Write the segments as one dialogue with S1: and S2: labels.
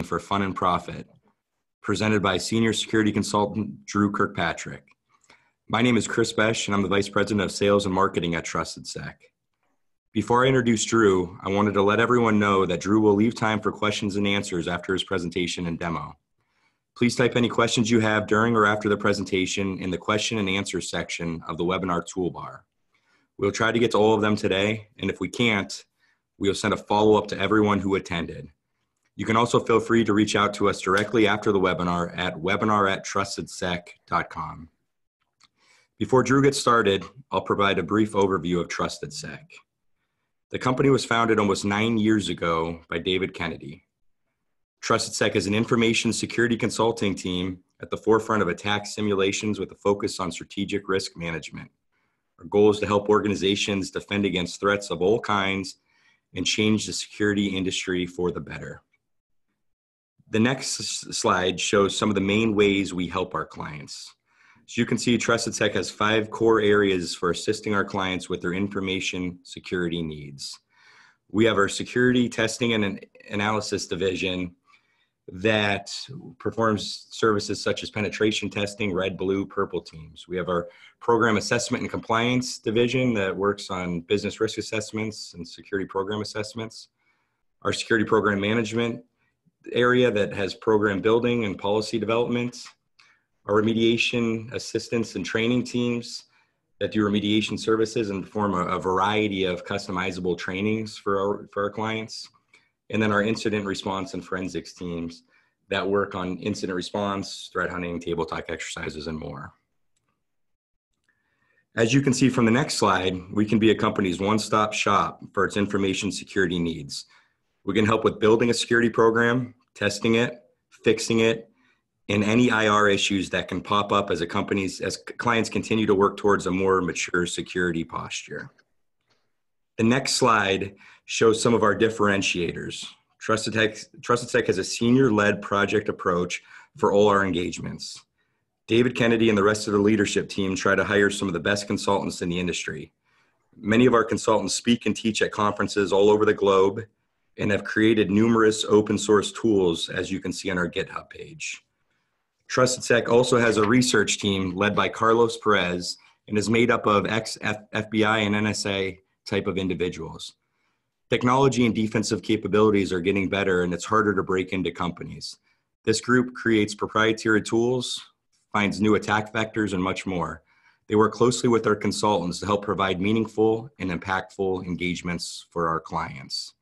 S1: for Fun and Profit, presented by Senior Security Consultant Drew Kirkpatrick. My name is Chris Besch, and I'm the Vice President of Sales and Marketing at TrustedSec. Before I introduce Drew, I wanted to let everyone know that Drew will leave time for questions and answers after his presentation and demo. Please type any questions you have during or after the presentation in the question and answer section of the webinar toolbar. We'll try to get to all of them today, and if we can't, we'll send a follow-up to everyone who attended. You can also feel free to reach out to us directly after the webinar at webinar@trustedsec.com. Before Drew gets started, I'll provide a brief overview of TrustedSec. The company was founded almost 9 years ago by David Kennedy. TrustedSec is an information security consulting team at the forefront of attack simulations with a focus on strategic risk management. Our goal is to help organizations defend against threats of all kinds and change the security industry for the better. The next slide shows some of the main ways we help our clients. As you can see, TrustedSec has 5 core areas for assisting our clients with their information security needs. We have our security testing and analysis division that performs services such as penetration testing, red, blue, purple teams. We have our program assessment and compliance division that works on business risk assessments and security program assessments. Our security program management area that has program building and policy development. Our remediation assistance and training teams that do remediation services and perform a variety of customizable trainings for our clients. And then our incident response and forensics teams that work on incident response, threat hunting, table talk exercises, and more. As you can see from the next slide, we can be a company's one-stop shop for its information security needs. We can help with building a security program, testing it, fixing it, and any IR issues that can pop up as clients continue to work towards a more mature security posture. The next slide shows some of our differentiators. TrustedSec has a senior-led project approach for all our engagements. David Kennedy and the rest of the leadership team try to hire some of the best consultants in the industry. Many of our consultants speak and teach at conferences all over the globe and have created numerous open source tools, as you can see on our GitHub page. TrustedSec also has a research team led by Carlos Perez and is made up of ex-FBI and NSA type of individuals. Technology and defensive capabilities are getting better, and it's harder to break into companies. This group creates proprietary tools, finds new attack vectors, and much more. They work closely with our consultants to help provide meaningful and impactful engagements for our clients.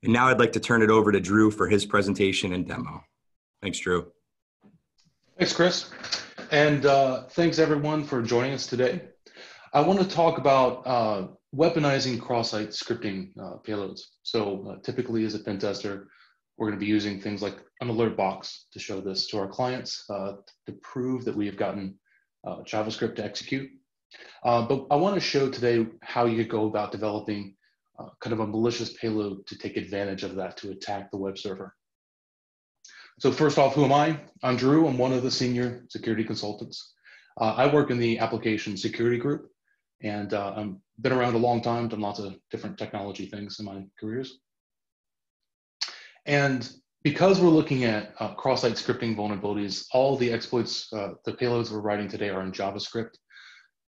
S1: And now I'd like to turn it over to Drew for his presentation and demo. Thanks, Drew.
S2: Thanks, Chris. And thanks everyone for joining us today. I want to talk about weaponizing cross-site scripting payloads. So typically as a pen tester, we're going to be using things like an alert box to show this to our clients to prove that we have gotten JavaScript to execute. But I want to show today how you go about developing kind of a malicious payload to take advantage of that to attack the web server. So first off, who am I? I'm Drew. I'm one of the senior security consultants. I work in the application security group, and I've been around a long time, done lots of different technology things in my careers. And because we're looking at cross-site scripting vulnerabilities, all the exploits, the payloads we're writing today are in JavaScript.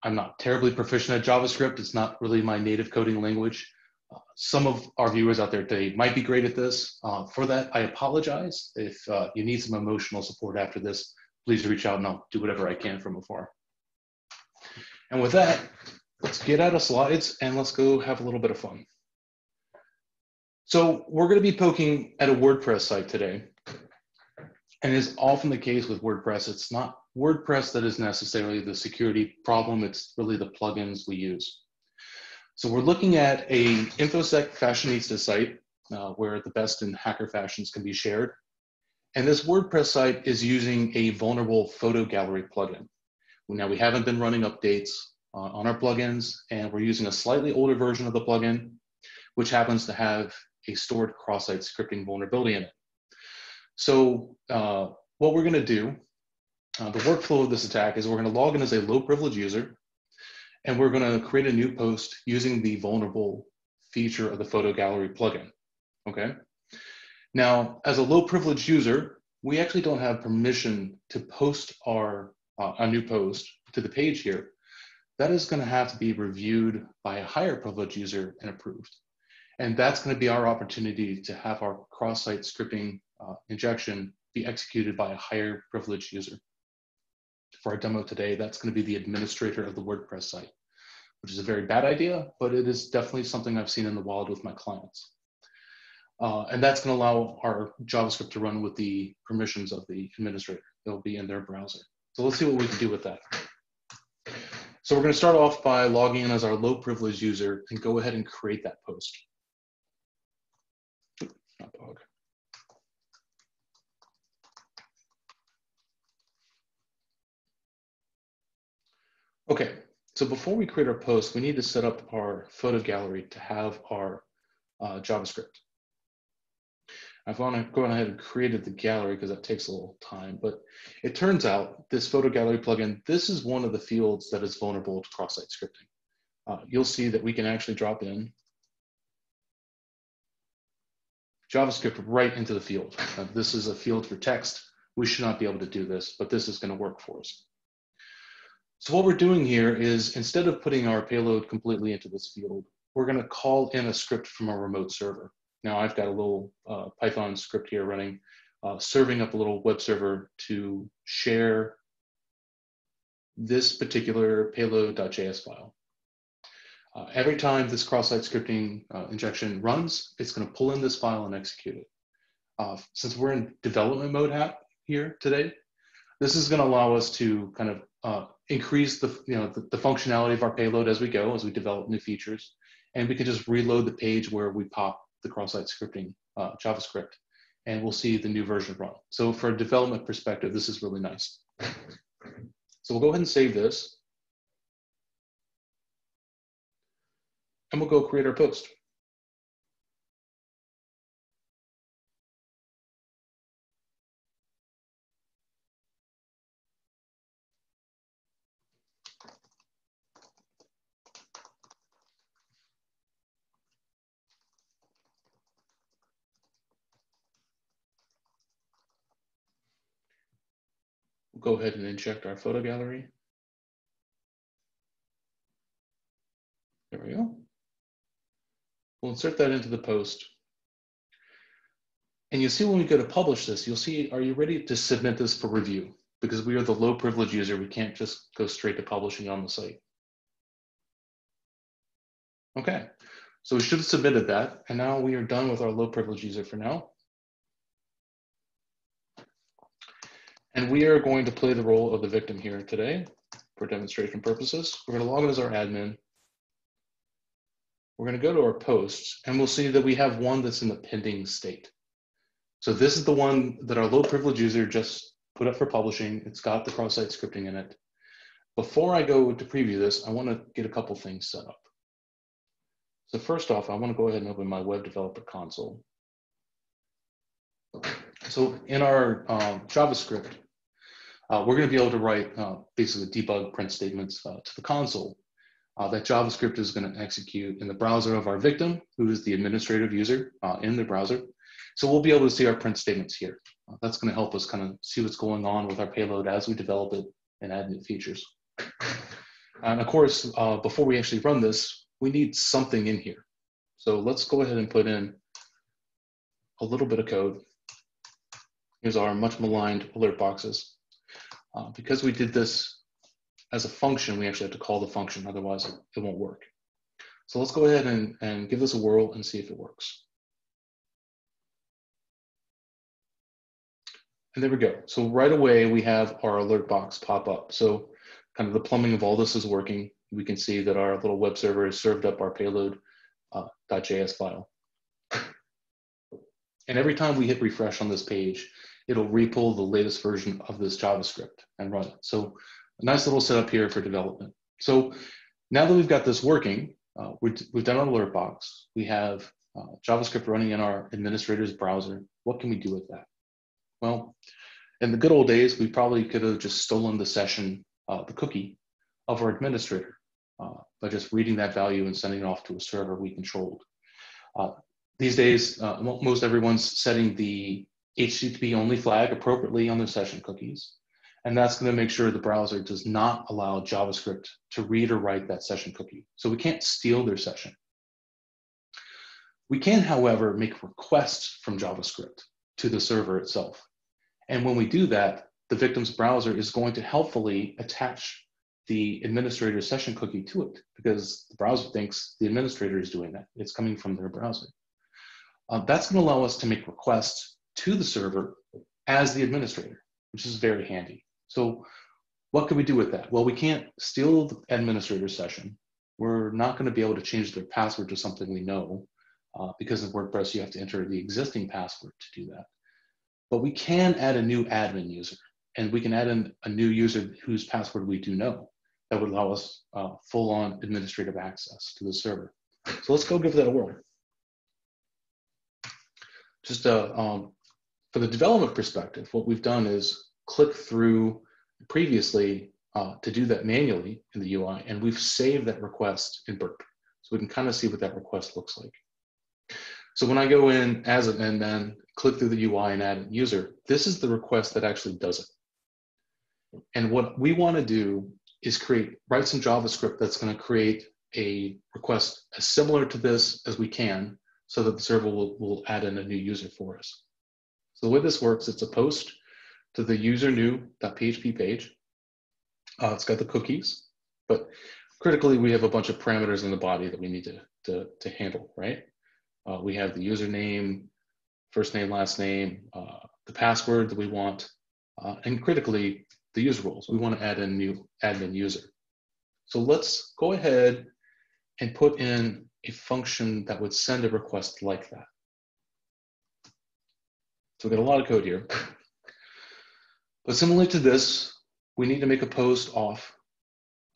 S2: I'm not terribly proficient at JavaScript. It's not really my native coding language. Some of our viewers out there today might be great at this. For that, I apologize. If you need some emotional support after this, please reach out and I'll do whatever I can from afar. And with that, let's get out of slides and let's go have a little bit of fun. So we're going to be poking at a WordPress site today. And as often the case with WordPress, it's not WordPress that is necessarily the security problem. It's really the plugins we use. So we're looking at a InfoSec fashionista site where the best in hacker fashions can be shared. And this WordPress site is using a vulnerable photo gallery plugin. Now we haven't been running updates on our plugins, and we're using a slightly older version of the plugin, which happens to have a stored cross-site scripting vulnerability in it. So what we're gonna do, the workflow of this attack is we're gonna log in as a low privilege user, and we're going to create a new post using the vulnerable feature of the photo gallery plugin. Okay. Now, as a low privilege user, we actually don't have permission to post our a new post to the page here. That is going to have to be reviewed by a higher privilege user and approved. And that's going to be our opportunity to have our cross-site scripting injection be executed by a higher privilege user. For our demo today, that's going to be the administrator of the WordPress site, which is a very bad idea, but it is definitely something I've seen in the wild with my clients. And that's going to allow our JavaScript to run with the permissions of the administrator. It'll be in their browser. So let's see what we can do with that. So we're going to start off by logging in as our low privilege user and go ahead and create that post. Not bug. Okay, so before we create our post, we need to set up our photo gallery to have our JavaScript. I've gone ahead and created the gallery because that takes a little time, but it turns out this photo gallery plugin, this is one of the fields that is vulnerable to cross-site scripting. You'll see that we can actually drop in JavaScript right into the field. This is a field for text. We should not be able to do this, but this is going to work for us. So what we're doing here is instead of putting our payload completely into this field, we're going to call in a script from a remote server. Now I've got a little Python script here running, serving up a little web server to share this particular payload.js file. Every time this cross-site scripting injection runs, it's going to pull in this file and execute it. Since we're in development mode here today, this is going to allow us to kind of increase the functionality of our payload as we go, as we develop new features, and we can just reload the page where we pop the cross-site scripting JavaScript, and we'll see the new version run. So for a development perspective, this is really nice. So we'll go ahead and save this, and we'll go create our post. We'll go ahead and inject our photo gallery. There we go. We'll insert that into the post. And you'll see when we go to publish this, you'll see, are you ready to submit this for review? Because we are the low privilege user, we can't just go straight to publishing on the site. Okay, so we should have submitted that. And now we are done with our low privilege user for now. And we are going to play the role of the victim here today for demonstration purposes. We're going to log in as our admin. We're going to go to our posts, and we'll see that we have one that's in the pending state. So this is the one that our low privilege user just put up for publishing. It's got the cross-site scripting in it. Before I go to preview this, I want to get a couple things set up. So first off, I want to go ahead and open my web developer console. So in our JavaScript, we're going to be able to write basically debug print statements to the console. That JavaScript is going to execute in the browser of our victim, who is the administrative user in the browser. So we'll be able to see our print statements here. That's going to help us kind of see what's going on with our payload as we develop it and add new features. And of course, before we actually run this, we need something in here. So let's go ahead and put in a little bit of code. Here's our much maligned alert boxes. Because we did this as a function, we actually have to call the function, otherwise it won't work. So let's go ahead and give this a whirl and see if it works. And there we go. So right away, we have our alert box pop up. So kind of the plumbing of all this is working. We can see that our little web server has served up our payload.js file. And every time we hit refresh on this page, it'll repull the latest version of this JavaScript and run it. So a nice little setup here for development. So now that we've got this working, we've done our alert box. We have JavaScript running in our administrator's browser. What can we do with that? Well, in the good old days, we probably could have just stolen the session, the cookie of our administrator by just reading that value and sending it off to a server we controlled. These days, most everyone's setting the HTTP only flag appropriately on their session cookies. And that's going to make sure the browser does not allow JavaScript to read or write that session cookie. So we can't steal their session. We can, however, make requests from JavaScript to the server itself. And when we do that, the victim's browser is going to helpfully attach the administrator session cookie to it, because the browser thinks the administrator is doing that. It's coming from their browser. That's going to allow us to make requests to the server as the administrator, which is very handy. So what can we do with that? Well, we can't steal the administrator session. We're not going to be able to change their password to something we know, because in WordPress, you have to enter the existing password to do that. But we can add a new admin user, and we can add in a new user whose password we do know. That would allow us full-on administrative access to the server. So let's go give that a whirl. Just for the development perspective, what we've done is click through previously to do that manually in the UI, and we've saved that request in Burp. So we can kind of see what that request looks like. So when I go in as an and then click through the UI and add a user, this is the request that actually does it. And what we want to do is write some JavaScript that's going to create a request as similar to this as we can, so that the server will add in a new user for us. So the way this works, it's a post to the user new.php page. It's got the cookies, but critically, we have a bunch of parameters in the body that we need to handle, right? We have the username, first name, last name, the password that we want, and critically, the user roles. We want to add in a new admin user. So let's go ahead and put in a function that would send a request like that. So we've got a lot of code here. But similarly to this, we need to make a post off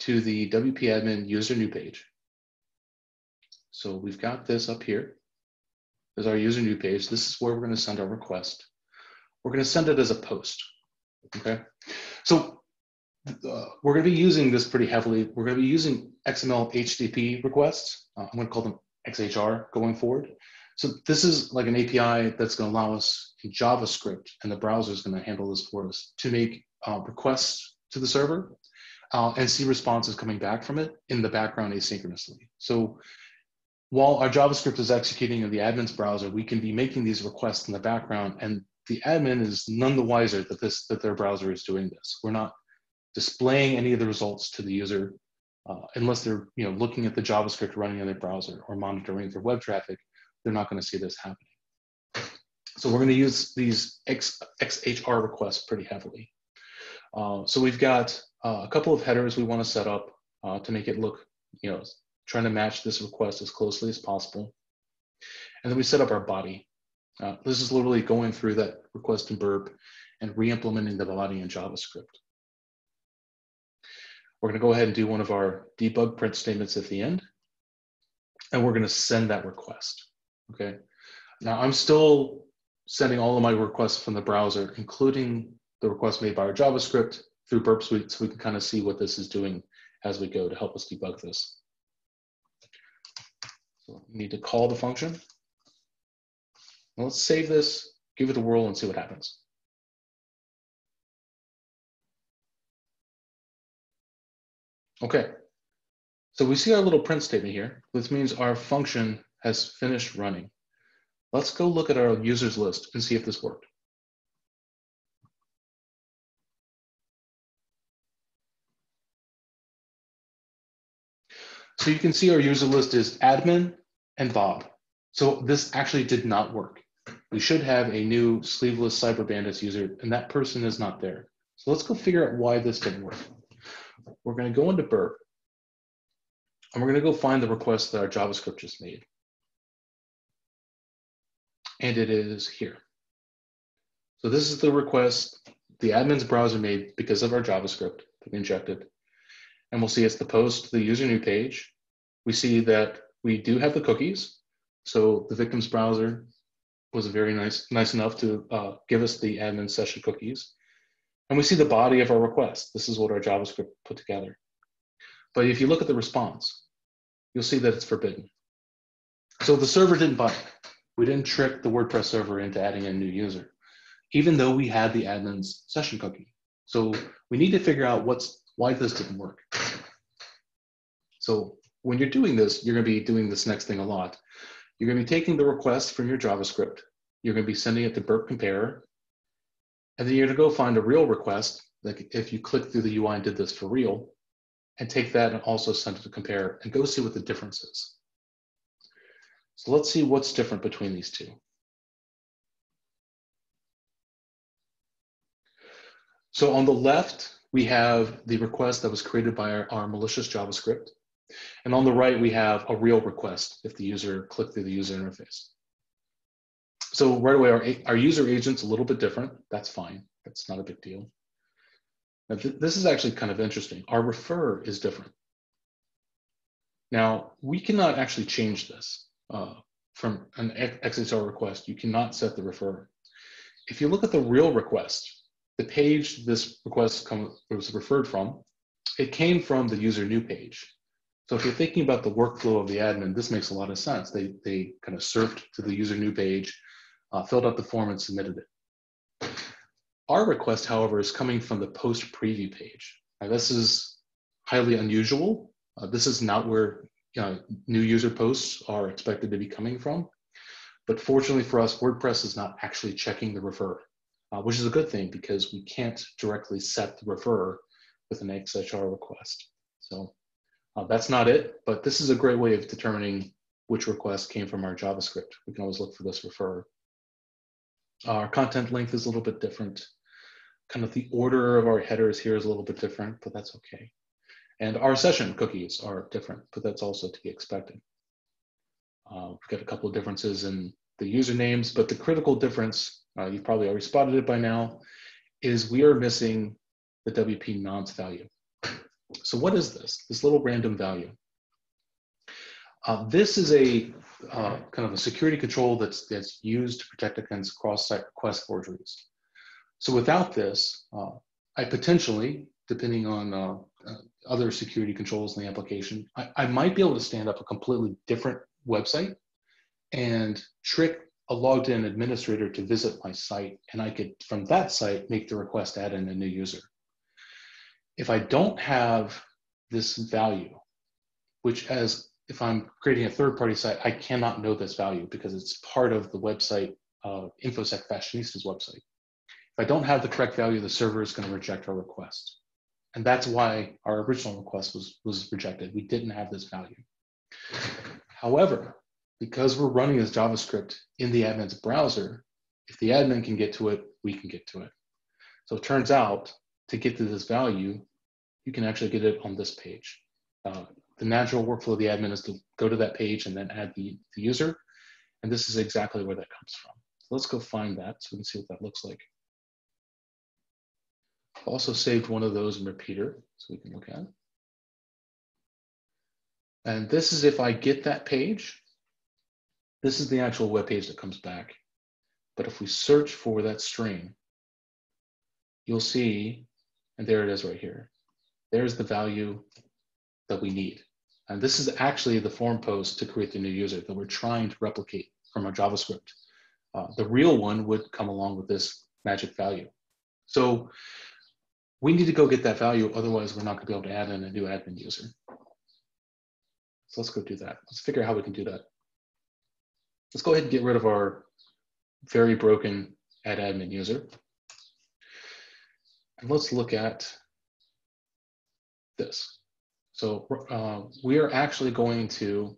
S2: to the WP admin user new page. So we've got this up here. There's our user new page. This is where we're going to send our request. We're going to send it as a post. Okay. So we're going to be using this pretty heavily. We're going to be using XML HTTP requests. I'm going to call them XHR going forward. So this is like an API that's going to allow us in JavaScript, and the browser is going to handle this for us, to make requests to the server and see responses coming back from it in the background asynchronously. So while our JavaScript is executing in the admin's browser, we can be making these requests in the background, and the admin is none the wiser that their browser is doing this. We're not displaying any of the results to the user unless they're looking at the JavaScript running in their browser or monitoring their web traffic. They're not going to see this happening. So we're going to use these XHR requests pretty heavily. So we've got a couple of headers we want to set up to make it look, trying to match this request as closely as possible. And then we set up our body. This is literally going through that request in Burp and re-implementing the body in JavaScript. We're going to go ahead and do one of our debug print statements at the end, and we're going to send that request. Okay. Now I'm still sending all of my requests from the browser, including the request made by our JavaScript, through Burp Suite, so we can kind of see what this is doing as we go to help us debug this. So we need to call the function. Now let's save this, give it a whirl, and see what happens. Okay, so we see our little print statement here. This means our function has finished running. Let's go look at our users list and see if this worked. So you can see our user list is admin and Bob. So this actually did not work. We should have a new sleeveless cyber bandits user, and that person is not there. So let's go figure out why this didn't work. We're going to go into Burp, and we're going to go find the request that our JavaScript just made. And it is here. So this is the request the admin's browser made because of our JavaScript that we injected. And we'll see it's the post to the user new page. We see that we do have the cookies. So the victim's browser was very nice enough to give us the admin session cookies. And we see the body of our request. This is what our JavaScript put together. But if you look at the response, you'll see that it's forbidden. So the server didn't buy it. We didn't trick the WordPress server into adding a new user, even though we had the admin's session cookie. So we need to figure out why this didn't work. So when you're doing this, you're going to be doing this next thing a lot. You're going to be taking the request from your JavaScript. You're going to be sending it to burp comparer. And then you're going to go find a real request, like if you click through the UI and did this for real, and take that and also send it to compare and go see what the difference is. So let's see what's different between these two. So on the left, we have the request that was created by our malicious JavaScript. And on the right, we have a real request if the user clicked through the user interface. So right away, our user agent's a little bit different. That's fine. That's not a big deal. Now, this is actually kind of interesting. Our refer is different. Now, we cannot actually change this from an XSS request. You cannot set the refer. If you look at the real request, the page this request was referred from, it came from the user new page. So if you're thinking about the workflow of the admin, this makes a lot of sense. They kind of surfed to the user new page, filled out the form and submitted it. Our request, however, is coming from the post preview page. Now, this is highly unusual. This is not where new user posts are expected to be coming from. But fortunately for us, WordPress is not actually checking the refer, which is a good thing because we can't directly set the refer with an XSS request. So that's not it, but this is a great way of determining which request came from our JavaScript. We can always look for this refer. Our content length is a little bit different. Kind of the order of our headers here is a little bit different, but that's okay. And our session cookies are different, but that's also to be expected. We've got a couple of differences in the usernames, but the critical difference, you've probably already spotted it by now, is we are missing the WP nonce value. So what is this? This little random value. This is a kind of a security control that's used to protect against cross-site request forgeries. So without this, I potentially, depending on other security controls in the application, I might be able to stand up a completely different website and trick a logged in administrator to visit my site. And I could, from that site, make the request to add in a new user. If I don't have this value, which if I'm creating a third-party site, I cannot know this value because it's part of the website, InfoSec Fashionista's website. If I don't have the correct value, the server is going to reject our request. And that's why our original request was rejected. We didn't have this value. However, because we're running as JavaScript in the admin's browser, if the admin can get to it, we can get to it. So it turns out, to get to this value, you can actually get it on this page. The natural workflow of the admin is to go to that page and then add the user. And this is exactly where that comes from. So let's go find that so we can see what that looks like. I've also saved one of those in Meterpreter so we can look at it. And this is if I get that page, this is the actual web page that comes back. But if we search for that string, you'll see, and there it is right here. There's the value that we need. And this is actually the form post to create the new user that we're trying to replicate from our JavaScript. The real one would come along with this magic value. So we need to go get that value, otherwise we're not gonna be able to add in a new admin user. So let's go do that. Let's figure out how we can do that. Let's go ahead and get rid of our very broken add admin user. And let's look at this. So we are actually going to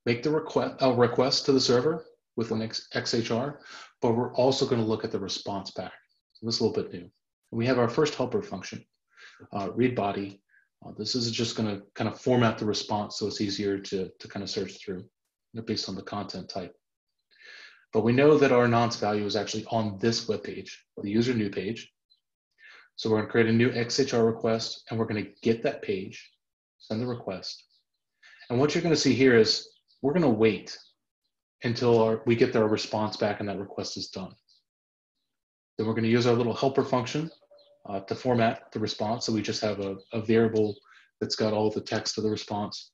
S2: make the request to the server with an XHR, but we're also going to look at the response back. So this is a little bit new. We have our first helper function, read body. This is just going to kind of format the response so it's easier to kind of search through based on the content type. But we know that our nonce value is actually on this web page, the user new page. So we're going to create a new XHR request, and we're going to get that page, send the request. And what you're going to see here is we're going to wait until we get our response back and that request is done. Then we're going to use our little helper function to format the response. So we just have a variable that's got all the text of the response.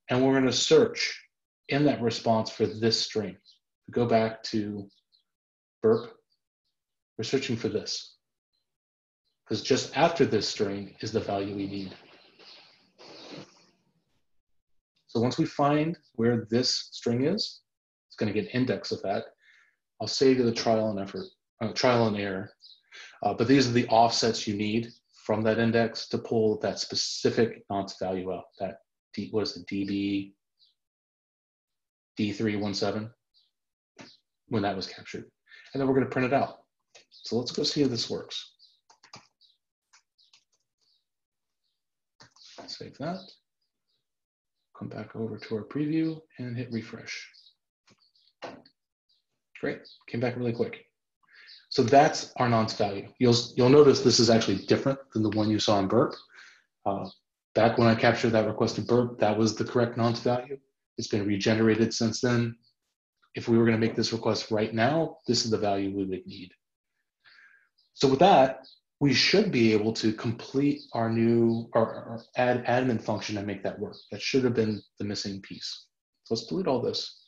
S2: And we're going to search in that response for this string. Go back to burp. We're searching for this, because just after this string is the value we need. So once we find where this string is, it's going to get index of that. I'll save you the trial and error. But these are the offsets you need from that index to pull that specific nonce value out. That what is it, DB D317, when that was captured. And then we're going to print it out. So let's go see how this works. Save that. Come back over to our preview and hit refresh. Great, came back really quick. So that's our nonce value. You'll notice this is actually different than the one you saw in burp. Back when I captured that request in burp, that was the correct nonce value. It's been regenerated since then. If we were going to make this request right now, this is the value we would need. So with that, we should be able to complete our new our add admin function and make that work. That should have been the missing piece. So let's delete all this.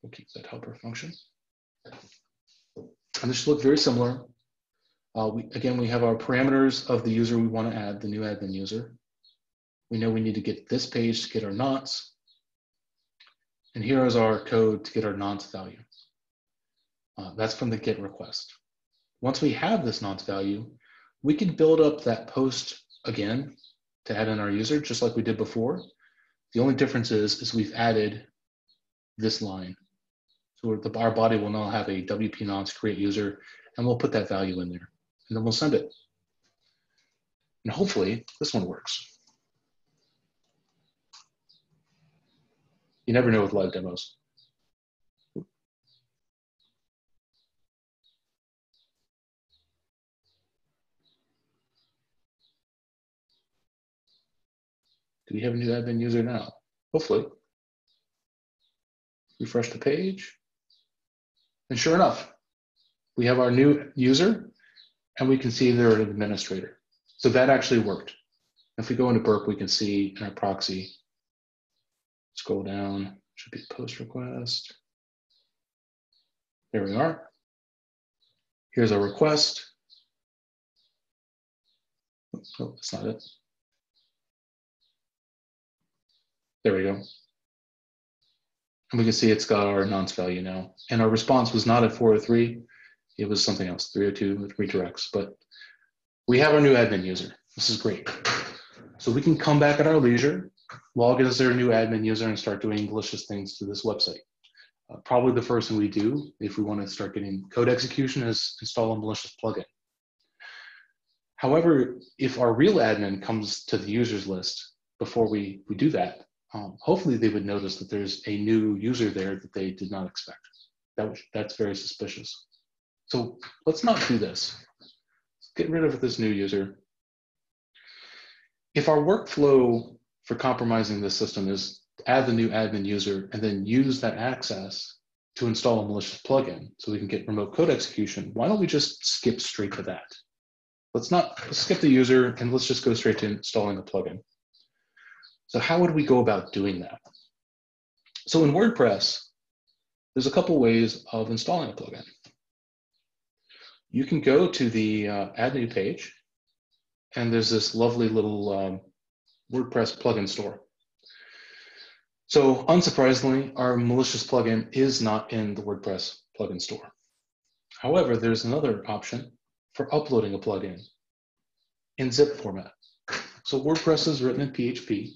S2: We'll keep that helper function. And this should look very similar. Again, we have our parameters of the user we want to add, the new admin user. We know we need to get this page to get our nonce. And here is our code to get our nonce value. That's from the GET request. Once we have this nonce value, we can build up that post again to add in our user, just like we did before. The only difference is we've added this line. So our body will now have a WP nonce create user, and we'll put that value in there, and then we'll send it. And hopefully this one works. You never know with live demos. Do we have a new admin user now? Hopefully. Refresh the page. And sure enough, we have our new user, and we can see they're an administrator. So that actually worked. If we go into burp, we can see in our proxy, scroll down, should be post request. There we are. Here's our request. Oh, that's not it. There we go. And we can see it's got our nonce value now. And our response was not at 403. It was something else, 302 with redirects. But we have our new admin user. This is great. So we can come back at our leisure, log in as our new admin user, and start doing malicious things to this website. Probably the first thing we do if we want to start getting code execution is install a malicious plugin. However, if our real admin comes to the users list before we do that, hopefully they would notice that there's a new user there that they did not expect. That's very suspicious. So let's not do this. Let's get rid of this new user. If our workflow for compromising this system is add the new admin user and then use that access to install a malicious plugin so we can get remote code execution, why don't we just skip straight to that? Let's skip the user and let's just go straight to installing the plugin. So how would we go about doing that? So in WordPress, there's a couple ways of installing a plugin. You can go to the add new page, and there's this lovely little WordPress plugin store. So unsurprisingly, our malicious plugin is not in the WordPress plugin store. However, there's another option for uploading a plugin in zip format. So WordPress is written in PHP,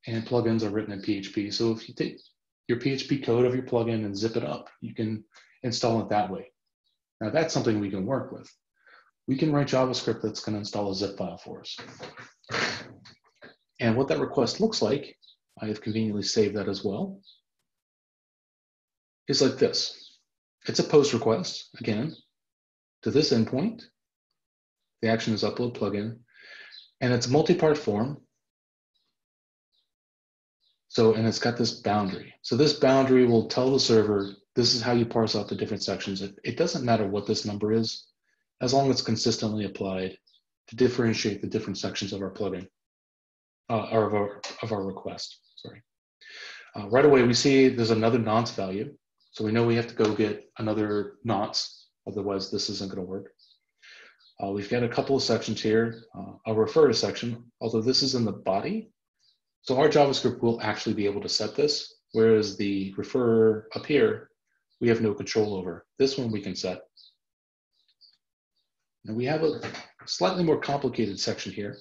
S2: and plugins are written in PHP. So if you take your PHP code of your plugin and zip it up, you can install it that way. Now that's something we can work with. We can write JavaScript that's going to install a zip file for us. And what that request looks like, I have conveniently saved that as well, is like this. It's a post request, again, to this endpoint. The action is upload plugin, and it's a multi-part form. So, and it's got this boundary. So this boundary will tell the server, this is how you parse out the different sections. It doesn't matter what this number is, as long as it's consistently applied to differentiate the different sections of our plugin. of our request. Sorry. Right away, we see there's another nonce value. So we know we have to go get another nonce, otherwise this isn't going to work. We've got a couple of sections here. I'll refer to section, although this is in the body. So our JavaScript will actually be able to set this, whereas the refer up here, we have no control over. This one we can set. Now we have a slightly more complicated section here.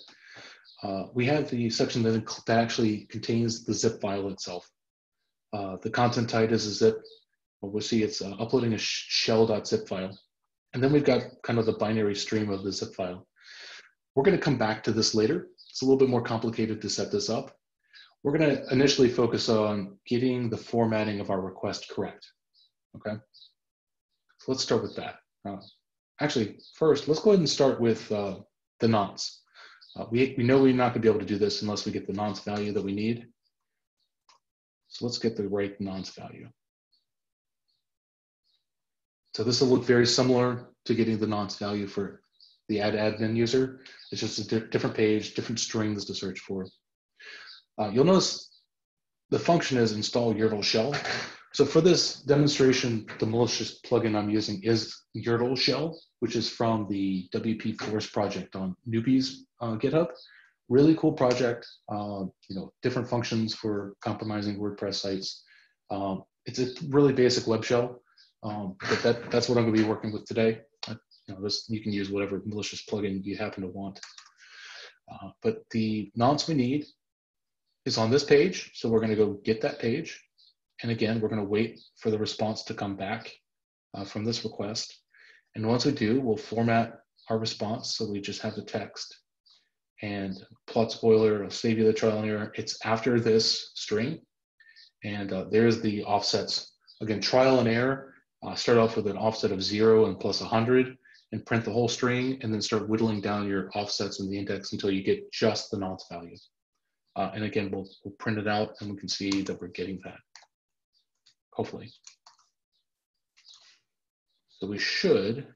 S2: We have the section that actually contains the zip file itself. The content type is a zip. We'll see it's uploading a shell.zip file. And then we've got kind of the binary stream of the zip file. We're going to come back to this later. It's a little bit more complicated to set this up. We're going to initially focus on getting the formatting of our request correct. Okay, so let's start with that. Actually, first, let's go ahead and start with the nonce. We know we're not going to be able to do this unless we get the nonce value that we need. So let's get the right nonce value. So this will look very similar to getting the nonce value for the admin user. It's just a different page, different strings to search for. You'll notice the function is install YRTL shell. So for this demonstration, the malicious plugin I'm using is YRTL shell, which is from the WP Force project on Newbie's GitHub. Really cool project. Different functions for compromising WordPress sites. It's a really basic web shell, but that's what I'm going to be working with today. You can use whatever malicious plugin you happen to want. But the nonce we need is on this page, so we're going to go get that page. And again, we're going to wait for the response to come back from this request. And once we do, we'll format our response so we just have the text. And plot spoiler, I'll save you the trial and error. It's after this string. And there's the offsets. Again, trial and error, start off with an offset of 0 and plus 100 and print the whole string, and then start whittling down your offsets in the index until you get just the nonce value. And again, we'll print it out and we can see that we're getting that, hopefully. So we should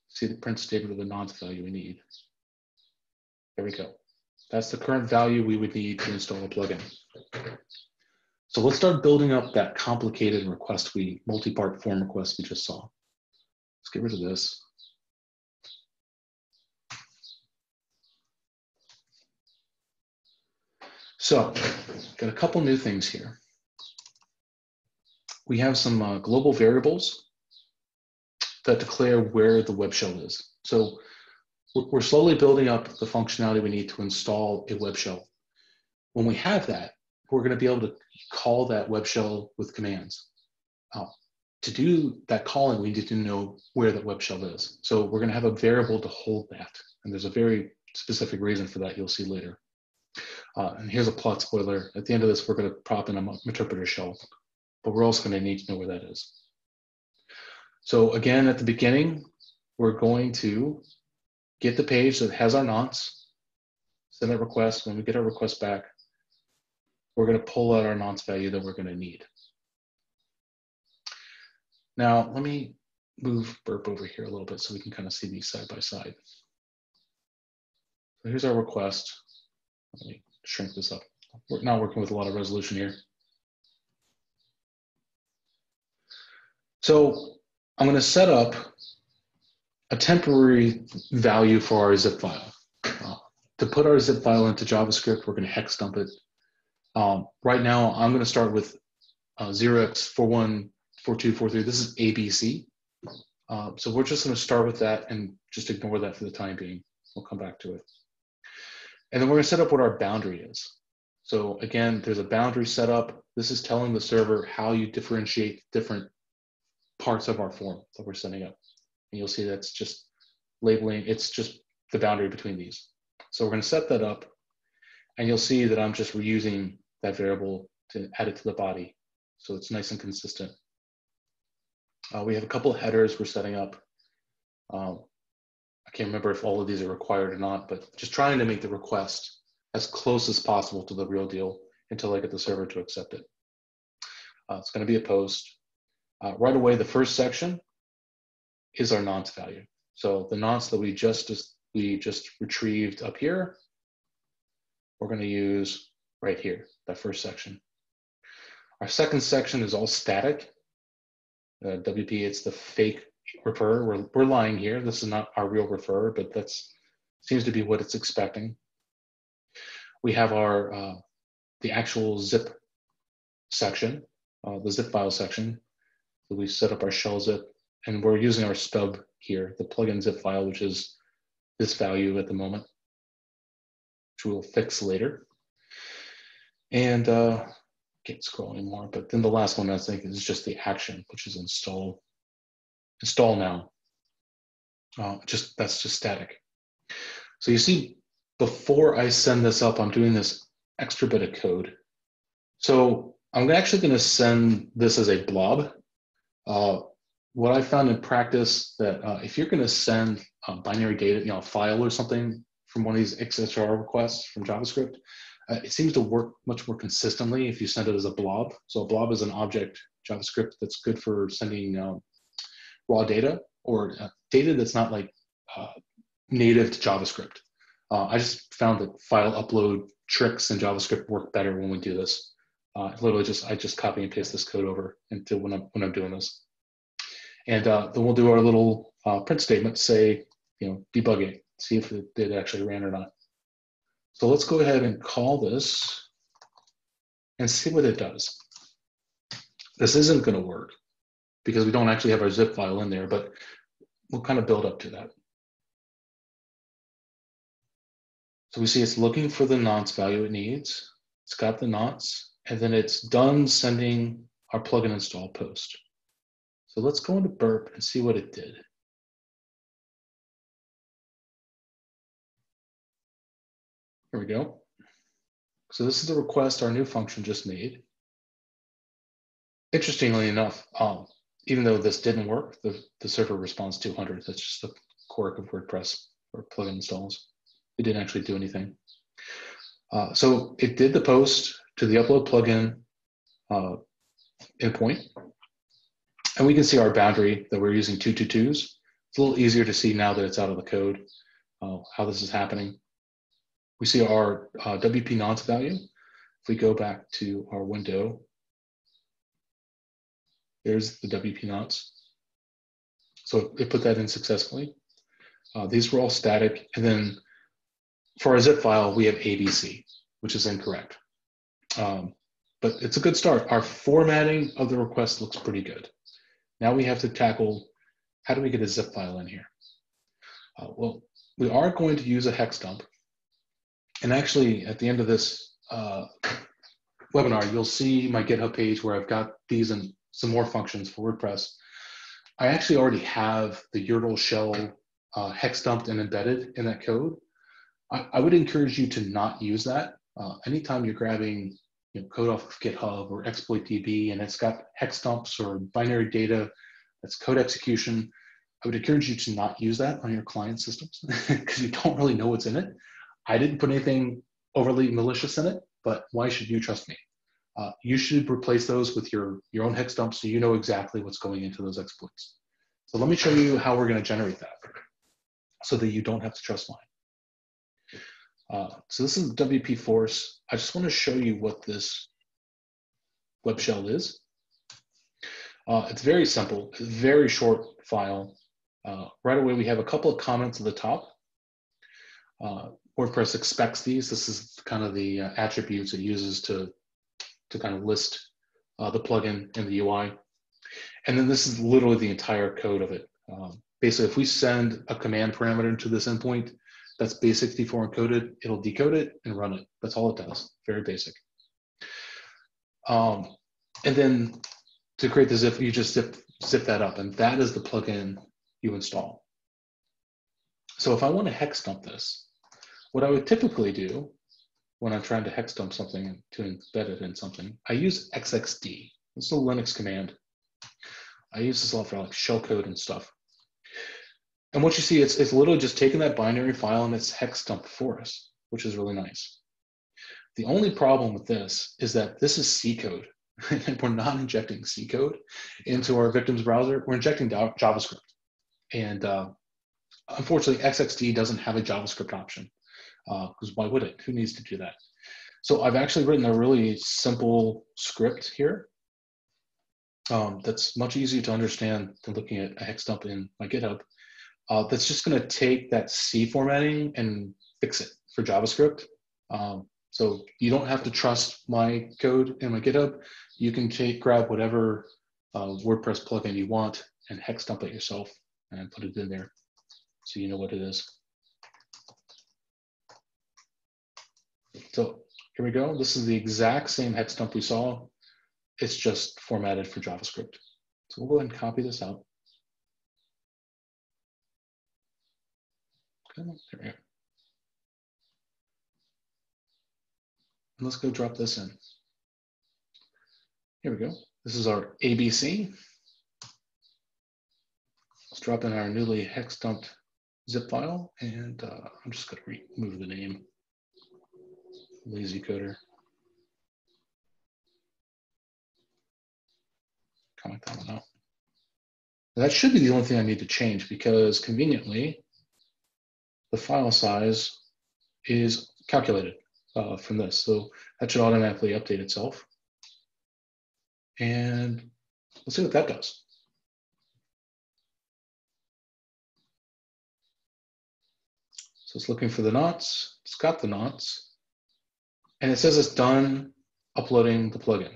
S2: see the print statement of the nonce value we need. There we go. That's the current value we would need to install a plugin. So let's start building up that complicated request multi-part form request we just saw. Let's get rid of this. So, got a couple new things here. We have some global variables that declare where the web shell is. So we're slowly building up the functionality we need to install a web shell. When we have that, we're going to be able to call that web shell with commands. To do that calling, we need to know where that web shell is. So we're going to have a variable to hold that. And there's a very specific reason for that you'll see later. And here's a plot spoiler. At the end of this, we're going to prop in a Meterpreter shell, but we're also going to need to know where that is. So again, at the beginning, we're going to get the page that has our nonce, send a request. When we get our request back, we're going to pull out our nonce value that we're going to need. Now, let me move Burp over here a little bit so we can kind of see these side by side. So here's our request. Let me shrink this up. We're not working with a lot of resolution here. So I'm going to set up a temporary value for our zip file. To put our zip file into JavaScript, we're going to hex dump it. Right now, I'm going to start with 0x414243. This is ABC. So we're just going to start with that and just ignore that for the time being. We'll come back to it. And then we're going to set up what our boundary is. So again, there's a boundary set up. This is telling the server how you differentiate different parts of our form that we're setting up. And you'll see that's just labeling. It's just the boundary between these. So we're going to set that up. And you'll see that I'm just reusing that variable to add it to the body. So it's nice and consistent. We have a couple of headers we're setting up. I can't remember if all of these are required or not, but just trying to make the request as close as possible to the real deal until I get the server to accept it. It's going to be a post. Right away, the first section is our nonce value. So the nonce that we just we just retrieved up here. We're going to use right here, that first section. Our second section is all static. WP, it's the fake refer. We're lying here. This is not our real refer, but that's seems to be what it's expecting. We have our the actual zip section, the zip file section. So we set up our shell zip, and we're using our stub here, the plugin zip file, which is this value at the moment, which we'll fix later. And can't scroll anymore, but then the last one I think is just the action, which is install now. That's just static. So you see, before I send this up, I'm doing this extra bit of code. So I'm actually going to send this as a blob. What I found in practice that if you're going to send binary data, a file or something from one of these XSS requests from JavaScript, it seems to work much more consistently if you send it as a blob. So a blob is an object JavaScript that's good for sending raw data or data that's not like native to JavaScript. I just found that file upload tricks in JavaScript work better when we do this. Literally, I just copy and paste this code over into when I'm doing this, and then we'll do our little print statement to say, debug it, see if it did actually ran or not. So let's go ahead and call this and see what it does. This isn't going to work because we don't actually have our zip file in there, but we'll kind of build up to that. So we see it's looking for the nonce value it needs. It's got the nonce, and then it's done sending our plugin install post. So let's go into burp and see what it did. Here we go. So this is the request our new function just made. Interestingly enough, even though this didn't work, the server responds 200. That's just the quirk of WordPress or plugin installs. It didn't actually do anything. So it did the post to the upload plugin endpoint. And we can see our boundary that we're using 222s. It's a little easier to see now that it's out of the code, how this is happening. We see our WP nonce value. If we go back to our window, there's the WP nonce. So it put that in successfully. These were all static. And then for our zip file, we have ABC, which is incorrect. But it's a good start. Our formatting of the request looks pretty good. Now we have to tackle, how do we get a zip file in here? Well, we are going to use a hex dump. And actually, at the end of this webinar, you'll see my GitHub page where I've got these and some more functions for WordPress. I actually already have the YURL shell hex dumped and embedded in that code. I would encourage you to not use that. Anytime you're grabbing code off of GitHub or exploit DB and it's got hex dumps or binary data that's code execution, I would encourage you to not use that on your client systems because you don't really know what's in it. I didn't put anything overly malicious in it, but why should you trust me? You should replace those with your own hex dump so you know exactly what's going into those exploits. So let me show you how we're going to generate that so that you don't have to trust mine. So this is WP force. I just want to show you what this web shell is. It's very simple, it's a very short file. Right away, we have a couple of comments at the top. WordPress expects these. This is kind of the attributes it uses to kind of list the plugin and the UI. And then this is literally the entire code of it. Basically, if we send a command parameter to this endpoint that's base64 encoded, it'll decode it and run it. That's all it does, very basic. And then to create the zip, you just zip that up, and that is the plugin you install. So if I want to hex dump this, what I would typically do when I'm trying to hex dump something to embed it in something, I use xxd. It's a Linux command. I use this a lot for like shellcode and stuff. And what you see, it's literally just taking that binary file and it's hex dumped for us, which is really nice. The only problem with this is that this is C code. And we're not injecting C code into our victim's browser. We're injecting JavaScript. And unfortunately, XXD doesn't have a JavaScript option, because why would it? Who needs to do that? So I've actually written a really simple script here that's much easier to understand than looking at a hex dump in my GitHub. That's just going to take that C formatting and fix it for JavaScript. So you don't have to trust my code in my GitHub. You can grab whatever WordPress plugin you want and hex dump it yourself and put it in there so you know what it is. So here we go. This is the exact same hex dump we saw. It's just formatted for JavaScript. So we'll go ahead and copy this out. Okay, there we go. And let's go drop this in. Here we go. This is our ABC. Let's drop in our newly hex dumped zip file, and I'm just going to remove the name, lazy coder. Comment that one out. And that should be the only thing I need to change, because conveniently, the file size is calculated from this. So that should automatically update itself. And let's see what that does. So it's looking for the nonce. It's got the nonce. And it says it's done uploading the plugin.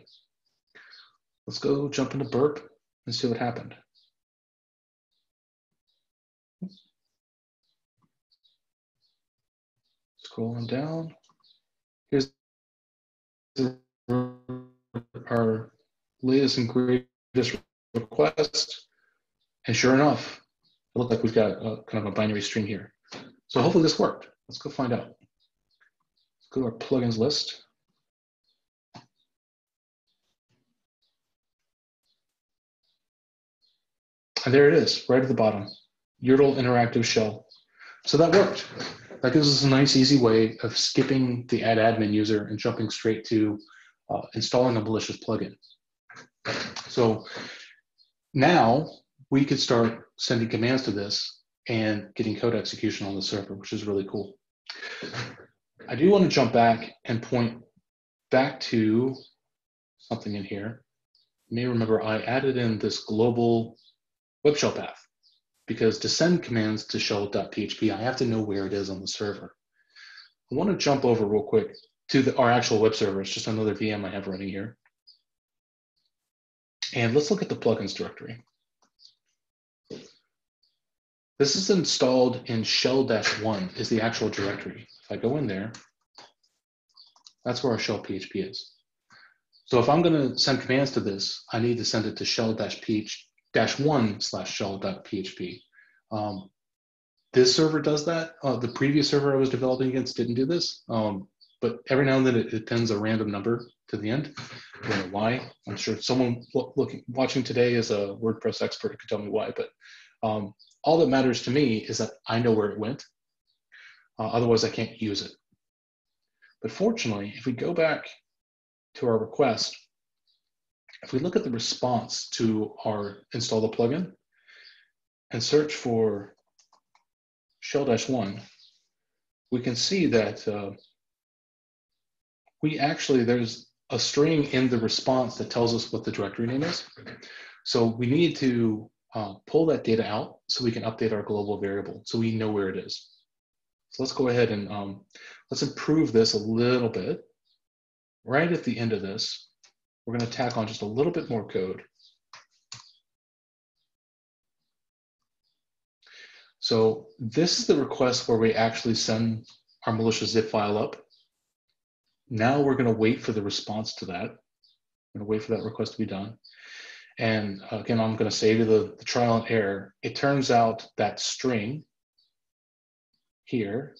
S2: Let's go jump into Burp and see what happened. Scrolling down. Here's our latest and greatest request. And sure enough, it looked like we've got kind of a binary string here. So hopefully this worked. Let's go find out. Let's go to our plugins list. And there it is, right at the bottom, YRTL interactive shell. So that worked. That gives us a nice, easy way of skipping the add admin user and jumping straight to installing a malicious plugin. So now we could start sending commands to this and getting code execution on the server, which is really cool. I do want to jump back and point back to something in here. You may remember I added in this global web shell path, because to send commands to shell.php, I have to know where it is on the server. I want to jump over real quick to our actual web server. It's just another VM I have running here. And let's look at the plugins directory. This is installed in shell-1 is the actual directory. If I go in there, that's where our shell.php is. So if I'm going to send commands to this, I need to send it to shell-1/shell.php. This server does that. The previous server I was developing against didn't do this, but every now and then it appends a random number to the end. I don't know why. I'm sure someone watching today is a WordPress expert who could tell me why, but all that matters to me is that I know where it went. Otherwise, I can't use it. But fortunately, if we go back to our request, if we look at the response to our install the plugin and search for shell-1, we can see that there's a string in the response that tells us what the directory name is. So we need to pull that data out so we can update our global variable so we know where it is. So let's go ahead and let's improve this a little bit. Right at the end of this, we're going to tack on just a little bit more code. So this is the request where we actually send our malicious zip file up. Now we're going to wait for the response to that. I'm going to wait for that request to be done. And again, I'm going to save you the trial and error. It turns out that string here,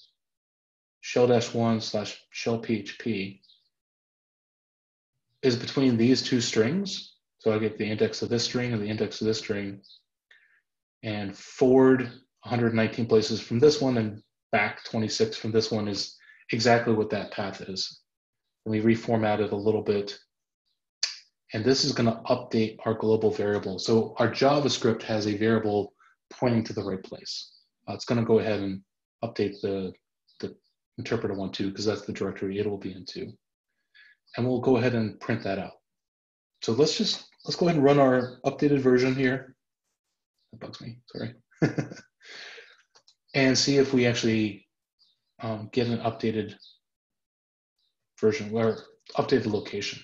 S2: shell-1/shell.php, is between these two strings. So I get the index of this string and the index of this string, and forward 119 places from this one and back 26 from this one is exactly what that path is. And we reformat it a little bit. And this is going to update our global variable. So our JavaScript has a variable pointing to the right place. It's going to go ahead and update the Meterpreter 1.2 because that's the directory it will be into. And we'll go ahead and print that out. So let's go ahead and run our updated version here. That bugs me, sorry. And see if we actually get an updated version or updated location.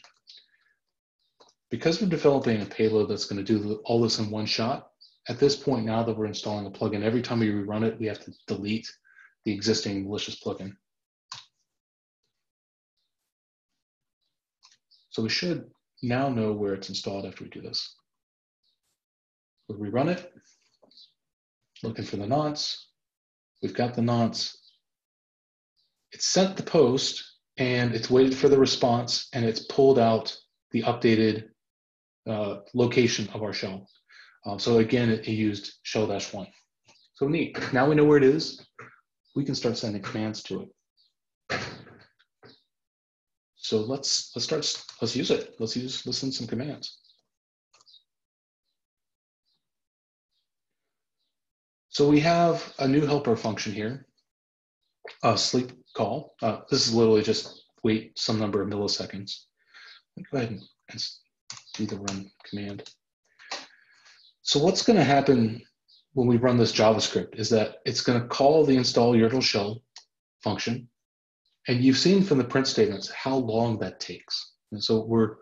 S2: Because we're developing a payload that's going to do all this in one shot, at this point now that we're installing a plugin, every time we rerun it, we have to delete the existing malicious plugin. So we should now know where it's installed after we do this. We'll rerun it, looking for the nonce. We've got the nonce. It's sent the post, and it's waited for the response, and it's pulled out the updated location of our shell. So again, it used shell-1. So neat. Now we know where it is. We can start sending commands to it. So let's use it. Let's send some commands. So we have a new helper function here, a sleep call. This is literally just wait some number of milliseconds. Go ahead and do the run command. So what's going to happen when we run this JavaScript is that it's going to call the install YRTL shell function. And you've seen from the print statements how long that takes. And so we're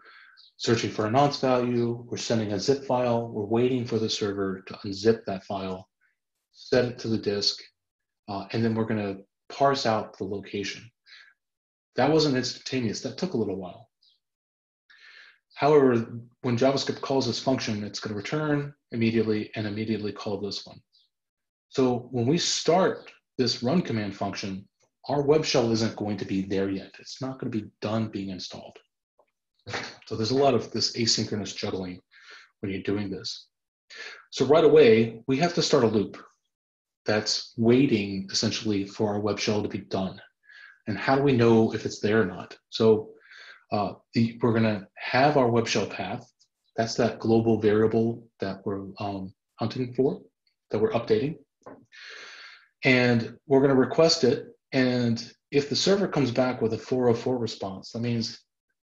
S2: searching for a nonce value, we're sending a zip file, we're waiting for the server to unzip that file, set it to the disk, and then we're going to parse out the location. That wasn't instantaneous, that took a little while. However, when JavaScript calls this function, it's going to return immediately and immediately call this one. So when we start this run command function, our web shell isn't going to be there yet. It's not going to be done being installed. So there's a lot of this asynchronous juggling when you're doing this. So right away, we have to start a loop that's waiting essentially for our web shell to be done. And how do we know if it's there or not? So we're going to have our web shell path. That's that global variable that we're hunting for, that we're updating. And we're going to request it. And if the server comes back with a 404 response, that means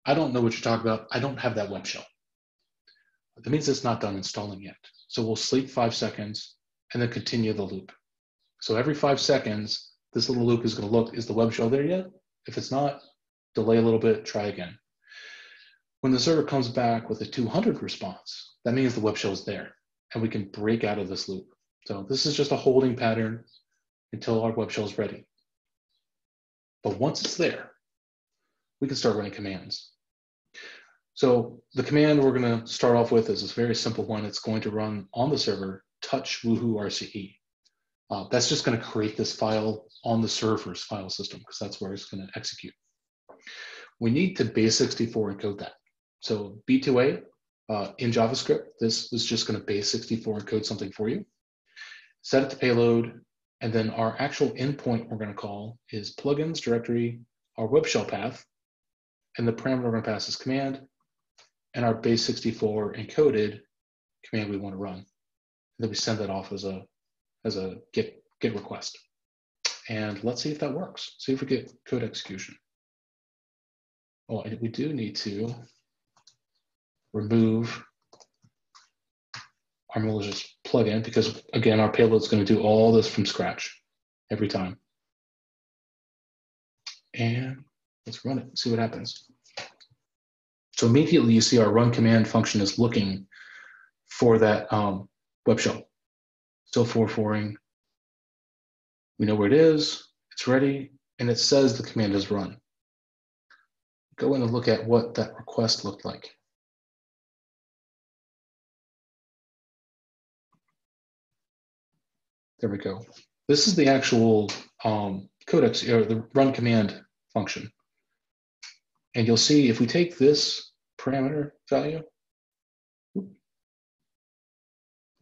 S2: I don't know what you're talking about. I don't have that web shell. That means it's not done installing yet. So we'll sleep 5 seconds and then continue the loop. So every 5 seconds, this little loop is going to look, is the web shell there yet? If it's not, delay a little bit, try again. When the server comes back with a 200 response, that means the web shell is there and we can break out of this loop. So this is just a holding pattern until our web shell is ready. But once it's there, we can start running commands. So the command we're going to start off with is this very simple one. It's going to run on the server touch woohoo RCE. That's just going to create this file on the server's file system because that's where it's going to execute. We need to base64 encode that. So B2A in JavaScript, this is just going to base64 encode something for you. Set it to payload, and then our actual endpoint we're going to call is plugins directory, our web shell path, and the parameter we're going to pass is command, and our base64 encoded command we want to run. And then we send that off as a get request. And let's see if that works. See if we get code execution. Oh, and we do need to remove our malicious plugin because, again, our payload is going to do all this from scratch every time. And let's run it, see what happens. So immediately you see our run command function is looking for that web shell. Still 404ing. We know where it is, it's ready, and it says the command is run. Go in and look at what that request looked like. There we go. This is the actual Codex, or the run command function. And you'll see if we take this parameter value, we'll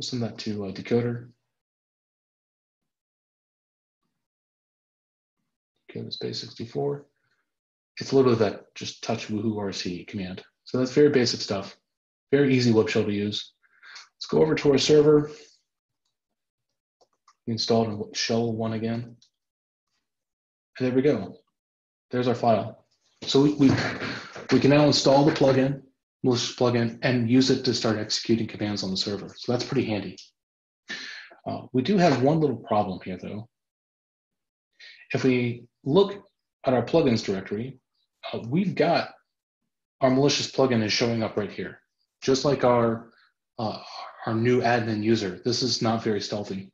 S2: send that to a decoder. Decode is base64. It's literally that just touch woohoo RC command. So that's very basic stuff. Very easy web shell to use. Let's go over to our server. We installed in shell 1 again. And there we go. There's our file. So we can now install the plugin, malicious plugin, and use it to start executing commands on the server. So that's pretty handy. We do have one little problem here, though. If we look at our plugins directory, we've got our malicious plugin is showing up right here, just like our new admin user. This is not very stealthy.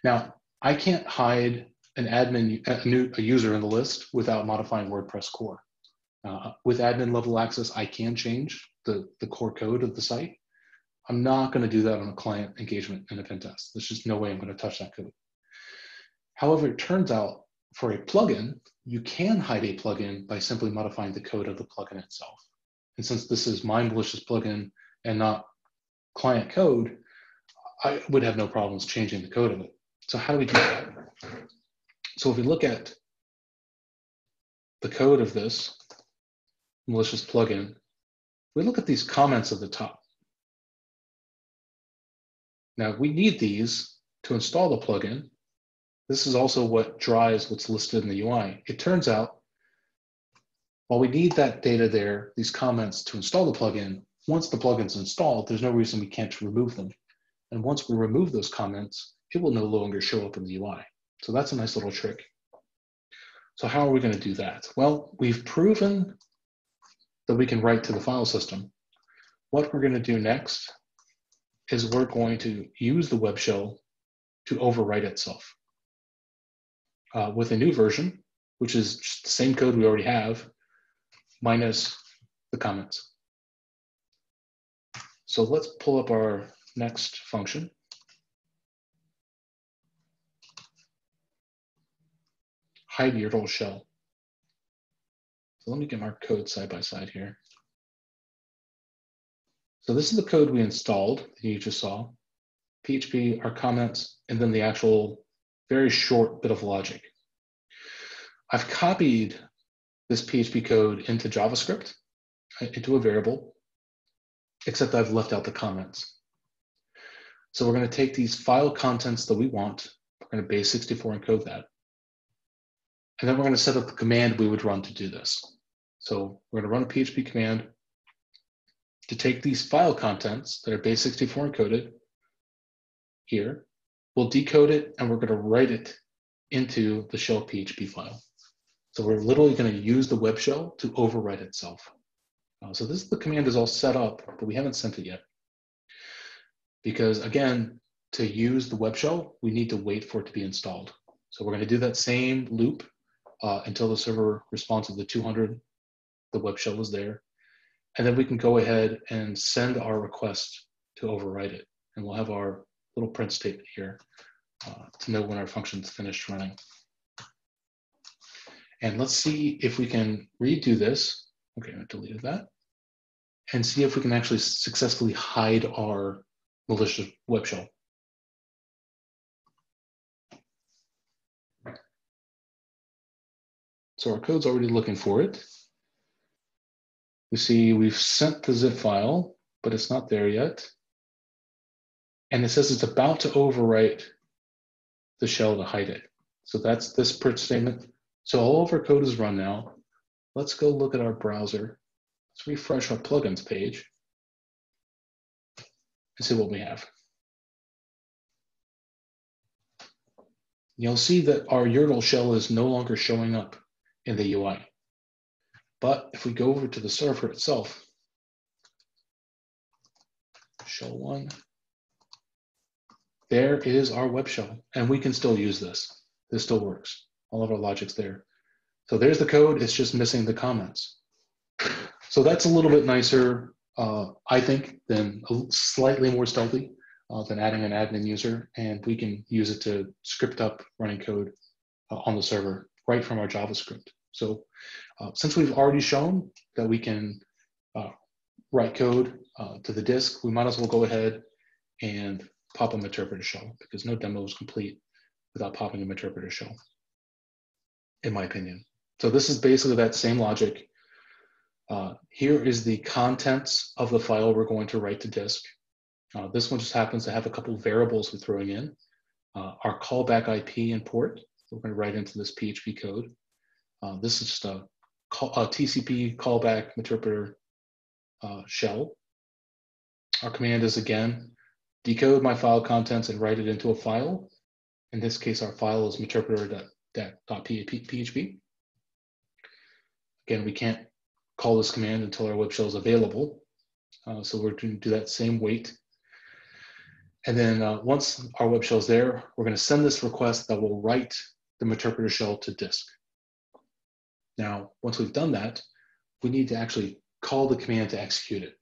S2: Now, I can't hide an admin, a user in the list without modifying WordPress core. With admin level access, I can change the core code of the site. I'm not going to do that on a client engagement and event test. There's just no way I'm going to touch that code. However, it turns out for a plugin, you can hide a plugin by simply modifying the code of the plugin itself. And since this is my malicious plugin and not client code, I would have no problems changing the code of it. So how do we do that? So if we look at the code of this malicious plugin, we look at these comments at the top. Now we need these to install the plugin. This is also what drives what's listed in the UI. It turns out, while we need that data there, these comments to install the plugin, once the plugin's installed, there's no reason we can't remove them. And once we remove those comments, it will no longer show up in the UI. So that's a nice little trick. So how are we going to do that? Well, we've proven that we can write to the file system. What we're going to do next is we're going to use the web shell to overwrite itself with a new version, which is just the same code we already have, minus the comments. So let's pull up our next function. Hide your whole shell. So let me get our code side by side here. So this is the code we installed that you just saw. PHP, our comments, and then the actual very short bit of logic. I've copied this PHP code into JavaScript, into a variable, except I've left out the comments. So we're going to take these file contents that we want. We're going to base 64 encode that. And then we're going to set up the command we would run to do this. So we're going to run a PHP command to take these file contents that are base 64 encoded here. We'll decode it and we're going to write it into the shell PHP file. So we're literally going to use the web shell to overwrite itself. So the command is all set up, but we haven't sent it yet. Because again, to use the web shell, we need to wait for it to be installed. So we're going to do that same loop until the server responds to the 200, the web shell is there. And then we can go ahead and send our request to overwrite it. And we'll have our little print statement here to know when our function's finished running. And let's see if we can redo this. Okay, I deleted that. And see if we can actually successfully hide our malicious web shell. So our code's already looking for it. We see we've sent the zip file, but it's not there yet. And it says it's about to overwrite the shell to hide it. So that's this print statement. So all of our code is run now. Let's go look at our browser. Let's refresh our plugins page and see what we have. You'll see that our YRTL shell is no longer showing up in the UI. But if we go over to the server itself, shell 1, there is our web shell, and we can still use this. This still works. All of our logic's there. So there's the code, it's just missing the comments. So that's a little bit nicer, I think, than slightly more stealthy than adding an admin user, and we can use it to script up running code on the server right from our JavaScript. So since we've already shown that we can write code to the disk, we might as well go ahead and pop a Meterpreter shell, because no demo is complete without popping a Meterpreter shell, in my opinion. So this is basically that same logic. Here is the contents of the file we're going to write to disk. This one just happens to have a couple variables we're throwing in. our callback IP and port. We're going to write into this PHP code. This is just a TCP callback Meterpreter shell. Our command is, again, decode my file contents and write it into a file. In this case, our file is meterpreter.php. Again, we can't call this command until our web shell is available. So we're going to do that same wait. And then once our web shell is there, we're going to send this request that will write the Meterpreter shell to disk. Now, once we've done that, we need to actually call the command to execute it.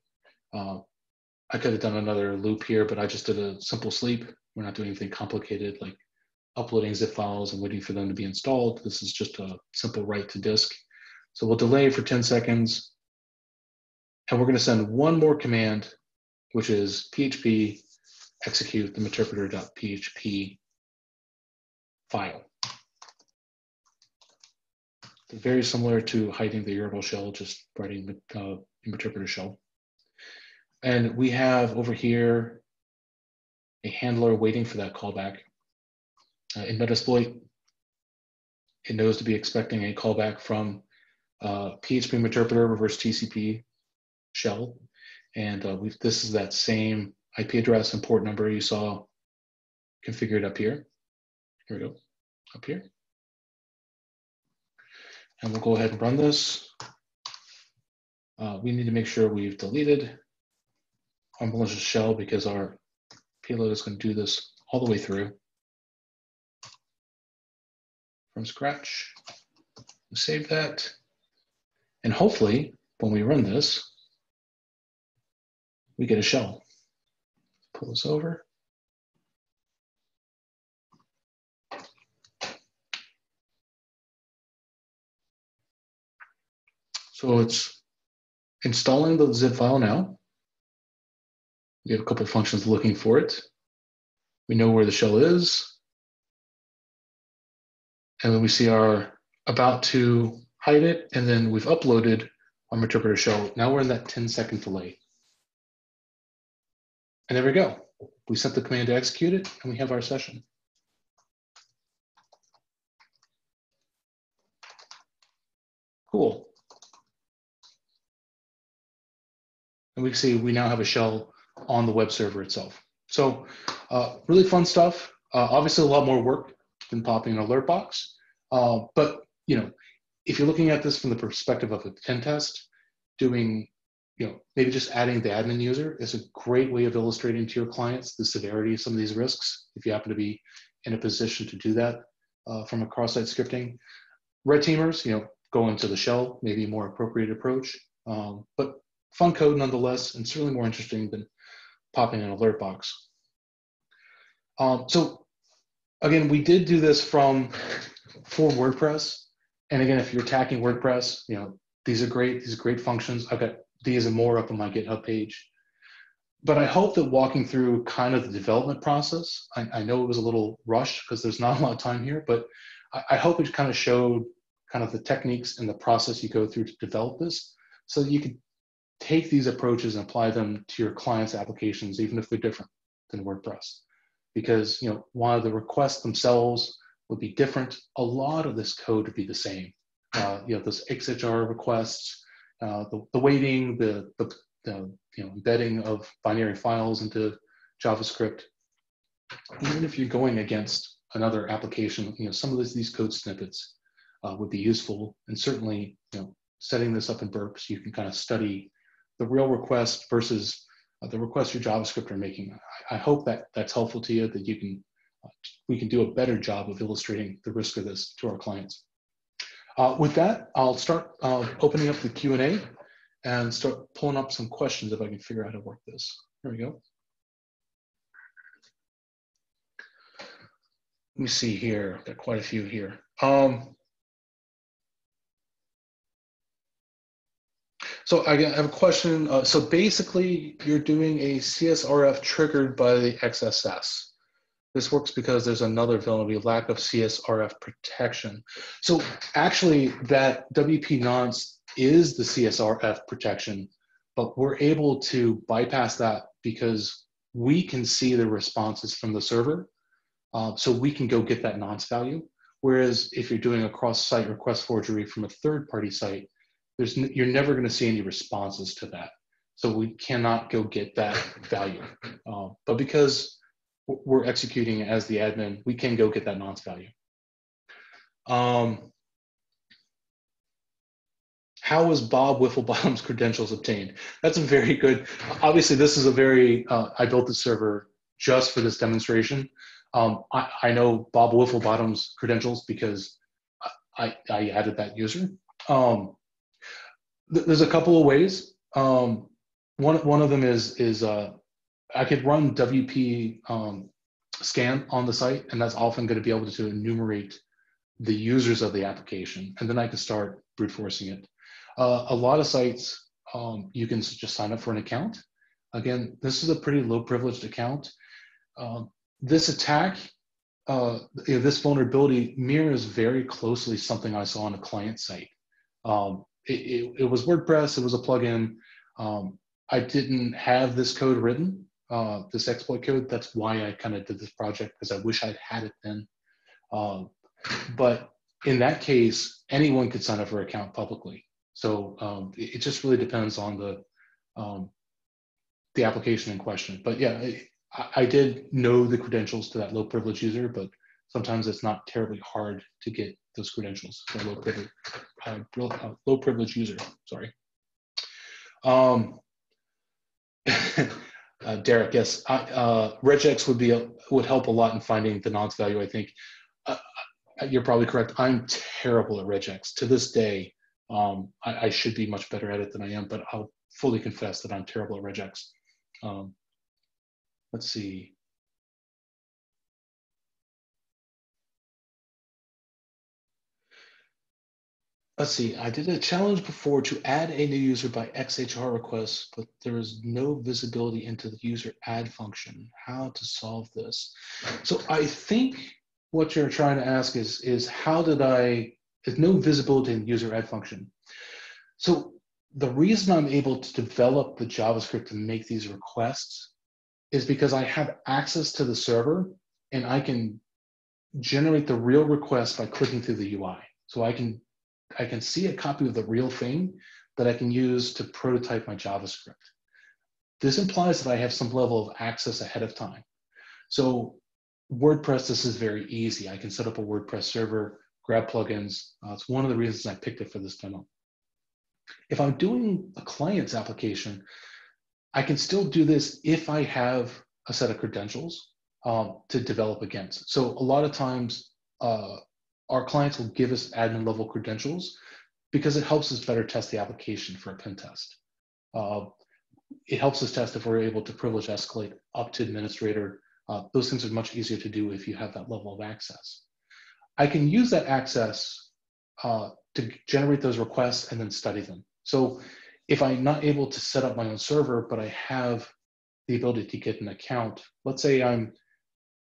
S2: I could have done another loop here, but I just did a simple sleep. We're not doing anything complicated like uploading zip files and waiting for them to be installed. This is just a simple write to disk. So we'll delay for 10 seconds. And we're going to send one more command, which is php execute the meterpreter.php file. Very similar to hiding the Urbel shell, just writing the Meterpreter shell. And we have over here a handler waiting for that callback. In Metasploit, it knows to be expecting a callback from PHP Meterpreter reverse TCP shell. And this is that same IP address and port number you saw configured up here. Here we go, up here. And we'll go ahead and run this. We need to make sure we've deleted our malicious shell because our payload is going to do this all the way through from scratch. We'll save that. And hopefully, when we run this, we get a shell. Pull this over. So it's installing the zip file now. We have a couple of functions looking for it. We know where the shell is. And then we see our about to hide it, and then we've uploaded our Meterpreter shell. Now we're in that 10-second delay. And there we go. We sent the command to execute it, and we have our session. Cool. And we can see we now have a shell on the web server itself. So really fun stuff. Obviously a lot more work than popping an alert box. But if you're looking at this from the perspective of a pen test, doing, maybe just adding the admin user is a great way of illustrating to your clients the severity of some of these risks, if you happen to be in a position to do that from a cross-site scripting. Red teamers, go into the shell, maybe a more appropriate approach. But fun code nonetheless, and certainly more interesting than popping an alert box. So again, we did do this for WordPress. And again, if you're attacking WordPress, these are great functions. I've got these and more up on my GitHub page. But I hope that walking through kind of the development process, I know it was a little rushed because there's not a lot of time here, but I hope it kind of showed kind of the techniques and the process you go through to develop this so that you could take these approaches and apply them to your clients' applications, even if they're different than WordPress. Because while the requests themselves would be different, a lot of this code would be the same. Those XHR requests, the waiting, the embedding of binary files into JavaScript. Even if you're going against another application, some of these code snippets would be useful. And certainly, setting this up in burps, you can kind of study the real request versus the request your JavaScript are making. I hope that that's helpful to you, that we can do a better job of illustrating the risk of this to our clients. With that, I'll start opening up the Q&A and start pulling up some questions if I can figure out how to work this. Here we go. Let me see here, got quite a few here. So I have a question. So basically, you're doing a CSRF triggered by the XSS. This works because there's another vulnerability, lack of CSRF protection. So actually, that WP nonce is the CSRF protection, but we're able to bypass that because we can see the responses from the server. So we can go get that nonce value. Whereas if you're doing a cross-site request forgery from a third-party site, you're never going to see any responses to that. So we cannot go get that value. But because we're executing as the admin, we can go get that nonce value. How was Bob Whifflebottom's credentials obtained? That's a very good, obviously this is a very, I built the server just for this demonstration. I know Bob Whifflebottom's credentials because I added that user. There's a couple of ways. One of them is I could run WP scan on the site, and that's often going to be able to enumerate the users of the application, and then I can start brute forcing it. A lot of sites, you can just sign up for an account. Again, this is a pretty low privileged account. This attack, this vulnerability mirrors very closely something I saw on a client site. It was WordPress, it was a plugin. I didn't have this code written, this exploit code. That's why I kind of did this project, because I wish I'd had it then. But in that case, anyone could sign up for an account publicly. So it just really depends on the application in question. But yeah, I did know the credentials to that low privilege user, but sometimes it's not terribly hard to get those credentials for a low privilege user. Sorry. Derek, yes, regex would help a lot in finding the nonce value. I think you're probably correct. I'm terrible at regex to this day. I should be much better at it than I am, but I'll fully confess that I'm terrible at regex. Let's see. I did a challenge before to add a new user by XHR request, but there is no visibility into the user add function. How to solve this? So I think what you're trying to ask is there's no visibility in the user add function. So the reason I'm able to develop the JavaScript to make these requests is because I have access to the server and I can generate the real request by clicking through the UI. So I can see a copy of the real thing that I can use to prototype my JavaScript. This implies that I have some level of access ahead of time. So WordPress, this is very easy. I can set up a WordPress server, grab plugins. It's one of the reasons I picked it for this demo. If I'm doing a client's application, I can still do this if I have a set of credentials to develop against. So a lot of times, our clients will give us admin level credentials because it helps us better test the application for a pen test. It helps us test if we're able to privilege escalate up to administrator. Those things are much easier to do if you have that level of access. I can use that access to generate those requests and then study them. So if I'm not able to set up my own server, but I have the ability to get an account, let's say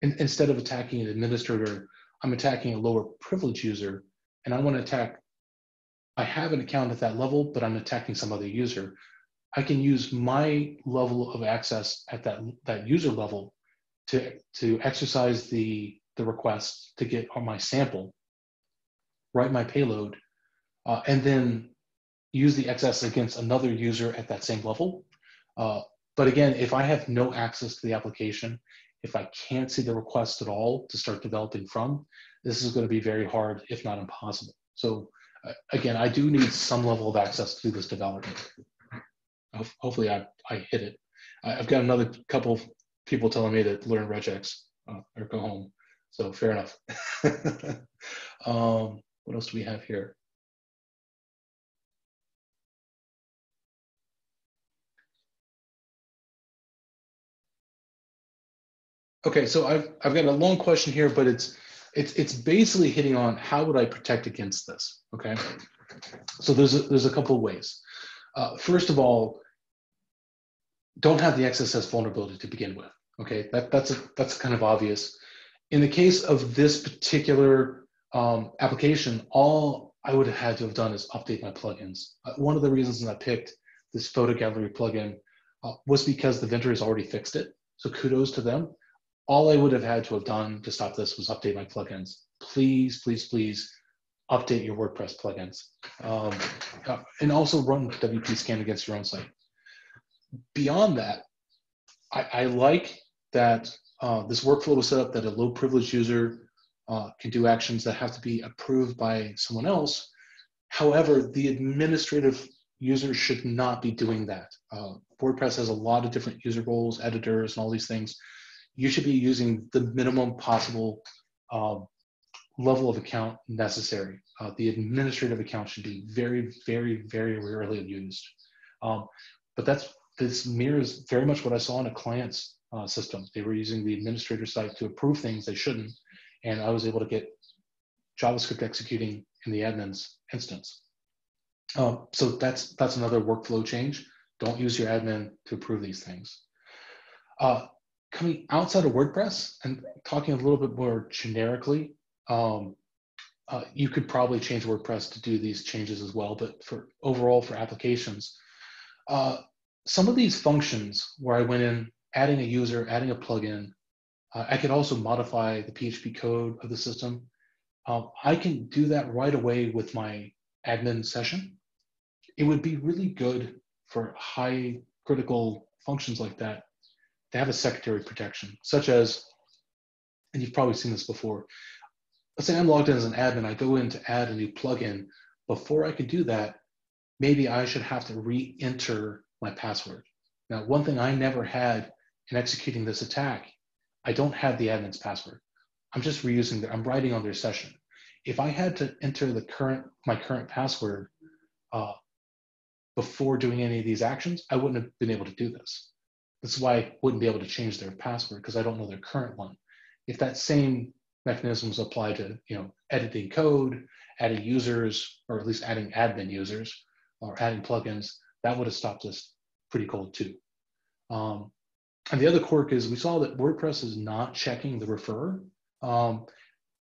S2: instead of attacking an administrator, I'm attacking a lower privilege user, and I want to attack, I have an account at that level, but I'm attacking some other user. I can use my level of access at that user level to exercise the request to get on my sample, write my payload, and then use the XSS against another user at that same level. But again, if I have no access to the application, if I can't see the request at all to start developing from, this is going to be very hard, if not impossible. So again, I do need some level of access to this development. Hopefully I hit it. I've got another couple of people telling me to learn regex or go home. So fair enough. What else do we have here? Okay, so I've got a long question here, but it's basically hitting on how would I protect against this? Okay, so there's a couple of ways. First of all, don't have the XSS vulnerability to begin with. Okay, that's kind of obvious. In the case of this particular application, all I would have had to have done is update my plugins. One of the reasons that I picked this photo gallery plugin was because the vendor has already fixed it. So kudos to them. all I would have had to have done to stop this was update my plugins. Please, please, please update your WordPress plugins. And also run WP scan against your own site. Beyond that, I like that this workflow was set up that a low privilege user can do actions that have to be approved by someone else. However, the administrative user should not be doing that. WordPress has a lot of different user roles, editors, and all these things. You should be using the minimum possible level of account necessary. The administrative account should be very, very, very rarely used. But this mirrors very much what I saw in a client's system. They were using the administrator site to approve things they shouldn't, and I was able to get JavaScript executing in the admin's instance. So that's another workflow change. Don't use your admin to approve these things. Coming outside of WordPress and talking a little bit more generically, you could probably change WordPress to do these changes as well, but overall for applications, some of these functions where I went in, adding a user, adding a plugin, I could also modify the PHP code of the system. I can do that right away with my admin session. It would be really good for high critical functions like that to have a secondary protection, such as, and you've probably seen this before, let's say I'm logged in as an admin, I go in to add a new plugin. Before I could do that, maybe I should have to re-enter my password. Now, one thing I never had in executing this attack, I don't have the admin's password. I'm just reusing I'm writing on their session. If I had to enter my current password before doing any of these actions, I wouldn't have been able to do this. That's why I wouldn't be able to change their password, because I don't know their current one. If that same mechanisms apply to editing code, adding users, or at least adding admin users, or adding plugins, that would have stopped us pretty cold too. And the other quirk is we saw that WordPress is not checking the refer.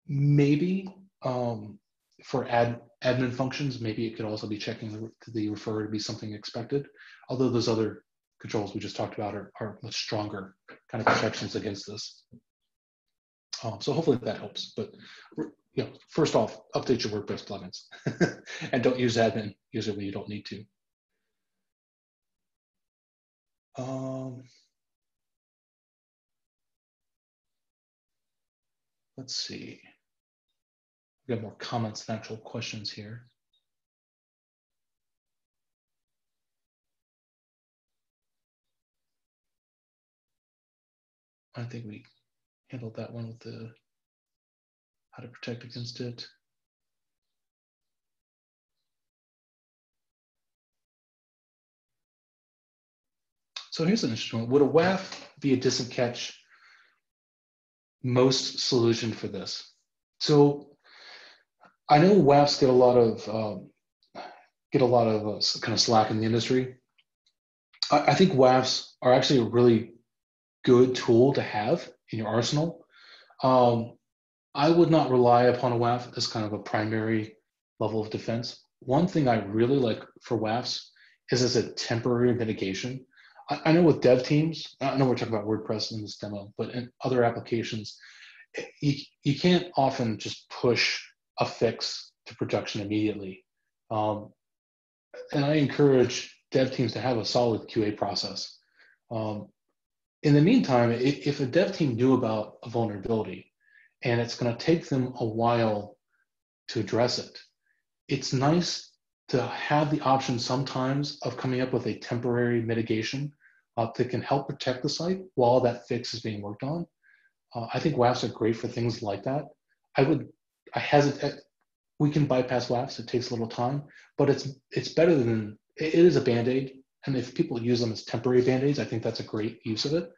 S2: Maybe for admin functions, maybe it could also be checking the refer to be something expected. Although those other controls we just talked about are much stronger kind of protections against this. So hopefully that helps. But first off, update your WordPress plugins and don't use admin user when you don't need to. Let's see. We got more comments than actual questions here. I think we handled that one with the how to protect against it. So here's an interesting one. Would a WAF be a distant catch most solution for this? So I know WAFs get a lot of kind of slack in the industry. I think WAFs are actually a really good tool to have in your arsenal. I would not rely upon a WAF as kind of a primary level of defense. One thing I really like for WAFs is as a temporary mitigation. I know with dev teams, I know we're talking about WordPress in this demo, but in other applications, you can't often just push a fix to production immediately. And I encourage dev teams to have a solid QA process. In the meantime, if a dev team knew about a vulnerability and it's going to take them a while to address it, it's nice to have the option sometimes of coming up with a temporary mitigation that can help protect the site while that fix is being worked on. I think WAFs are great for things like that. I hesitate. We can bypass WAFs. It takes a little time, but it's better than, it is a Band-Aid. And if people use them as temporary Band-Aids, I think that's a great use of it.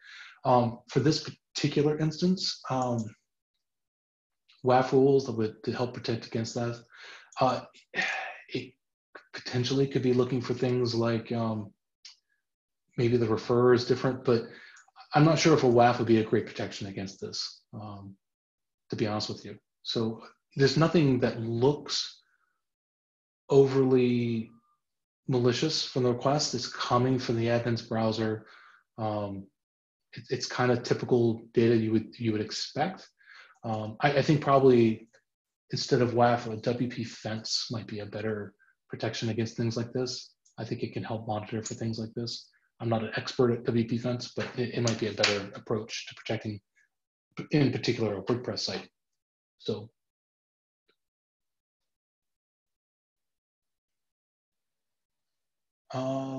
S2: For this particular instance, WAF rules that would to help protect against that, it potentially could be looking for things like maybe the refer is different, but I'm not sure if a WAF would be a great protection against this, to be honest with you. So there's nothing that looks overly malicious from the request. It's coming from the admin's browser. it's kind of typical data you would expect. I think probably instead of WAF, a WP fence might be a better protection against things like this. I think it can help monitor for things like this. I'm not an expert at WP fence, but it might be a better approach to protecting, in particular, a WordPress site. So.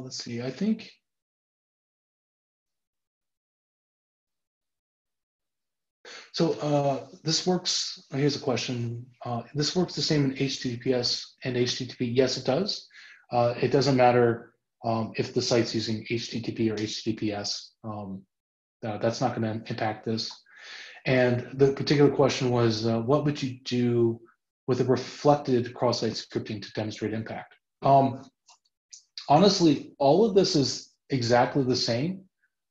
S2: Let's see, I think. So this works, here's a question. This works the same in HTTPS and HTTP. Yes, it does. It doesn't matter if the site's using HTTP or HTTPS. That's not going to impact this. And the particular question was, what would you do with a reflected cross-site scripting to demonstrate impact? Honestly, all of this is exactly the same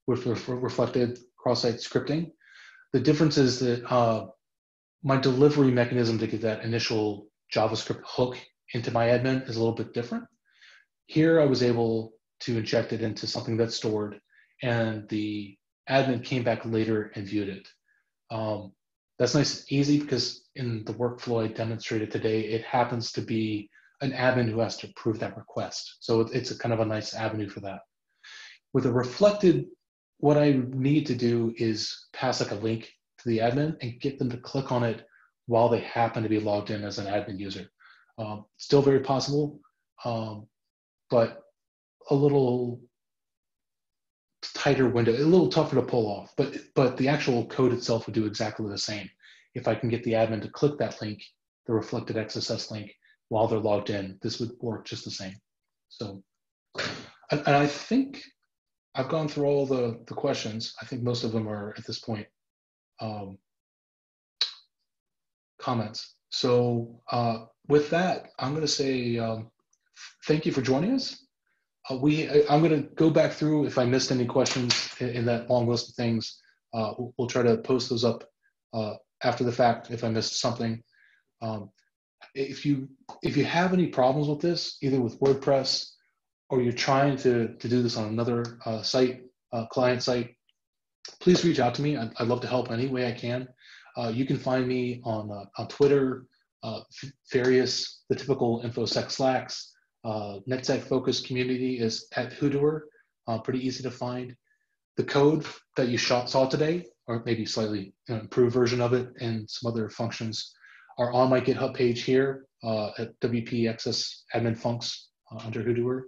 S2: with reflected cross-site scripting. The difference is that my delivery mechanism to get that initial JavaScript hook into my admin is a little bit different. Here, I was able to inject it into something that's stored, and the admin came back later and viewed it. That's nice and easy because in the workflow I demonstrated today, it happens to be an admin who has to approve that request. So it's a kind of a nice avenue for that. With a reflected, what I need to do is pass like a link to the admin and get them to click on it while they happen to be logged in as an admin user. Still very possible, but a little tighter window, a little tougher to pull off, but the actual code itself would do exactly the same. If I can get the admin to click that link, the reflected XSS link, while they're logged in, this would work just the same. So, and I think I've gone through all the questions. I think most of them are at this point comments. So with that, I'm going to say thank you for joining us. I'm going to go back through if I missed any questions in that long list of things. We'll try to post those up after the fact if I missed something. If you have any problems with this, either with WordPress or you're trying to do this on another site, client site, please reach out to me. I'd love to help any way I can. You can find me on Twitter, the typical InfoSec Slacks. NetSec focused community is at Hoodooer, pretty easy to find. The code that you saw today, or maybe slightly improved version of it and some other functions, are on my GitHub page here at WP-XS admin funcs under Hoodooer.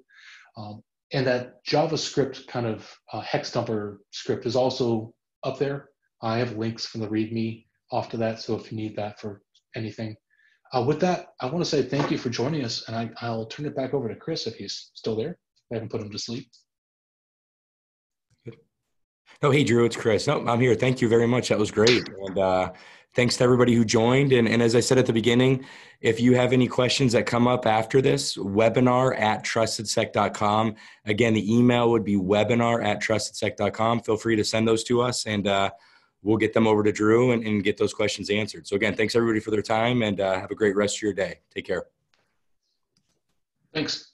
S2: And that JavaScript kind of hex dumper script is also up there. I have links from the README off to that, so if you need that for anything. With that, I want to say thank you for joining us, and I'll turn it back over to Chris if he's still there. I haven't put him to sleep.
S1: Good. Oh, hey, Drew, it's Chris. No, I'm here. Thank you very much. That was great. And thanks to everybody who joined. And as I said at the beginning, if you have any questions that come up after this, webinar@trustedsec.com. Again, the email would be webinar@trustedsec.com. Feel free to send those to us, and we'll get them over to Drew and get those questions answered. So again, thanks everybody for their time, and have a great rest of your day. Take care.
S2: Thanks.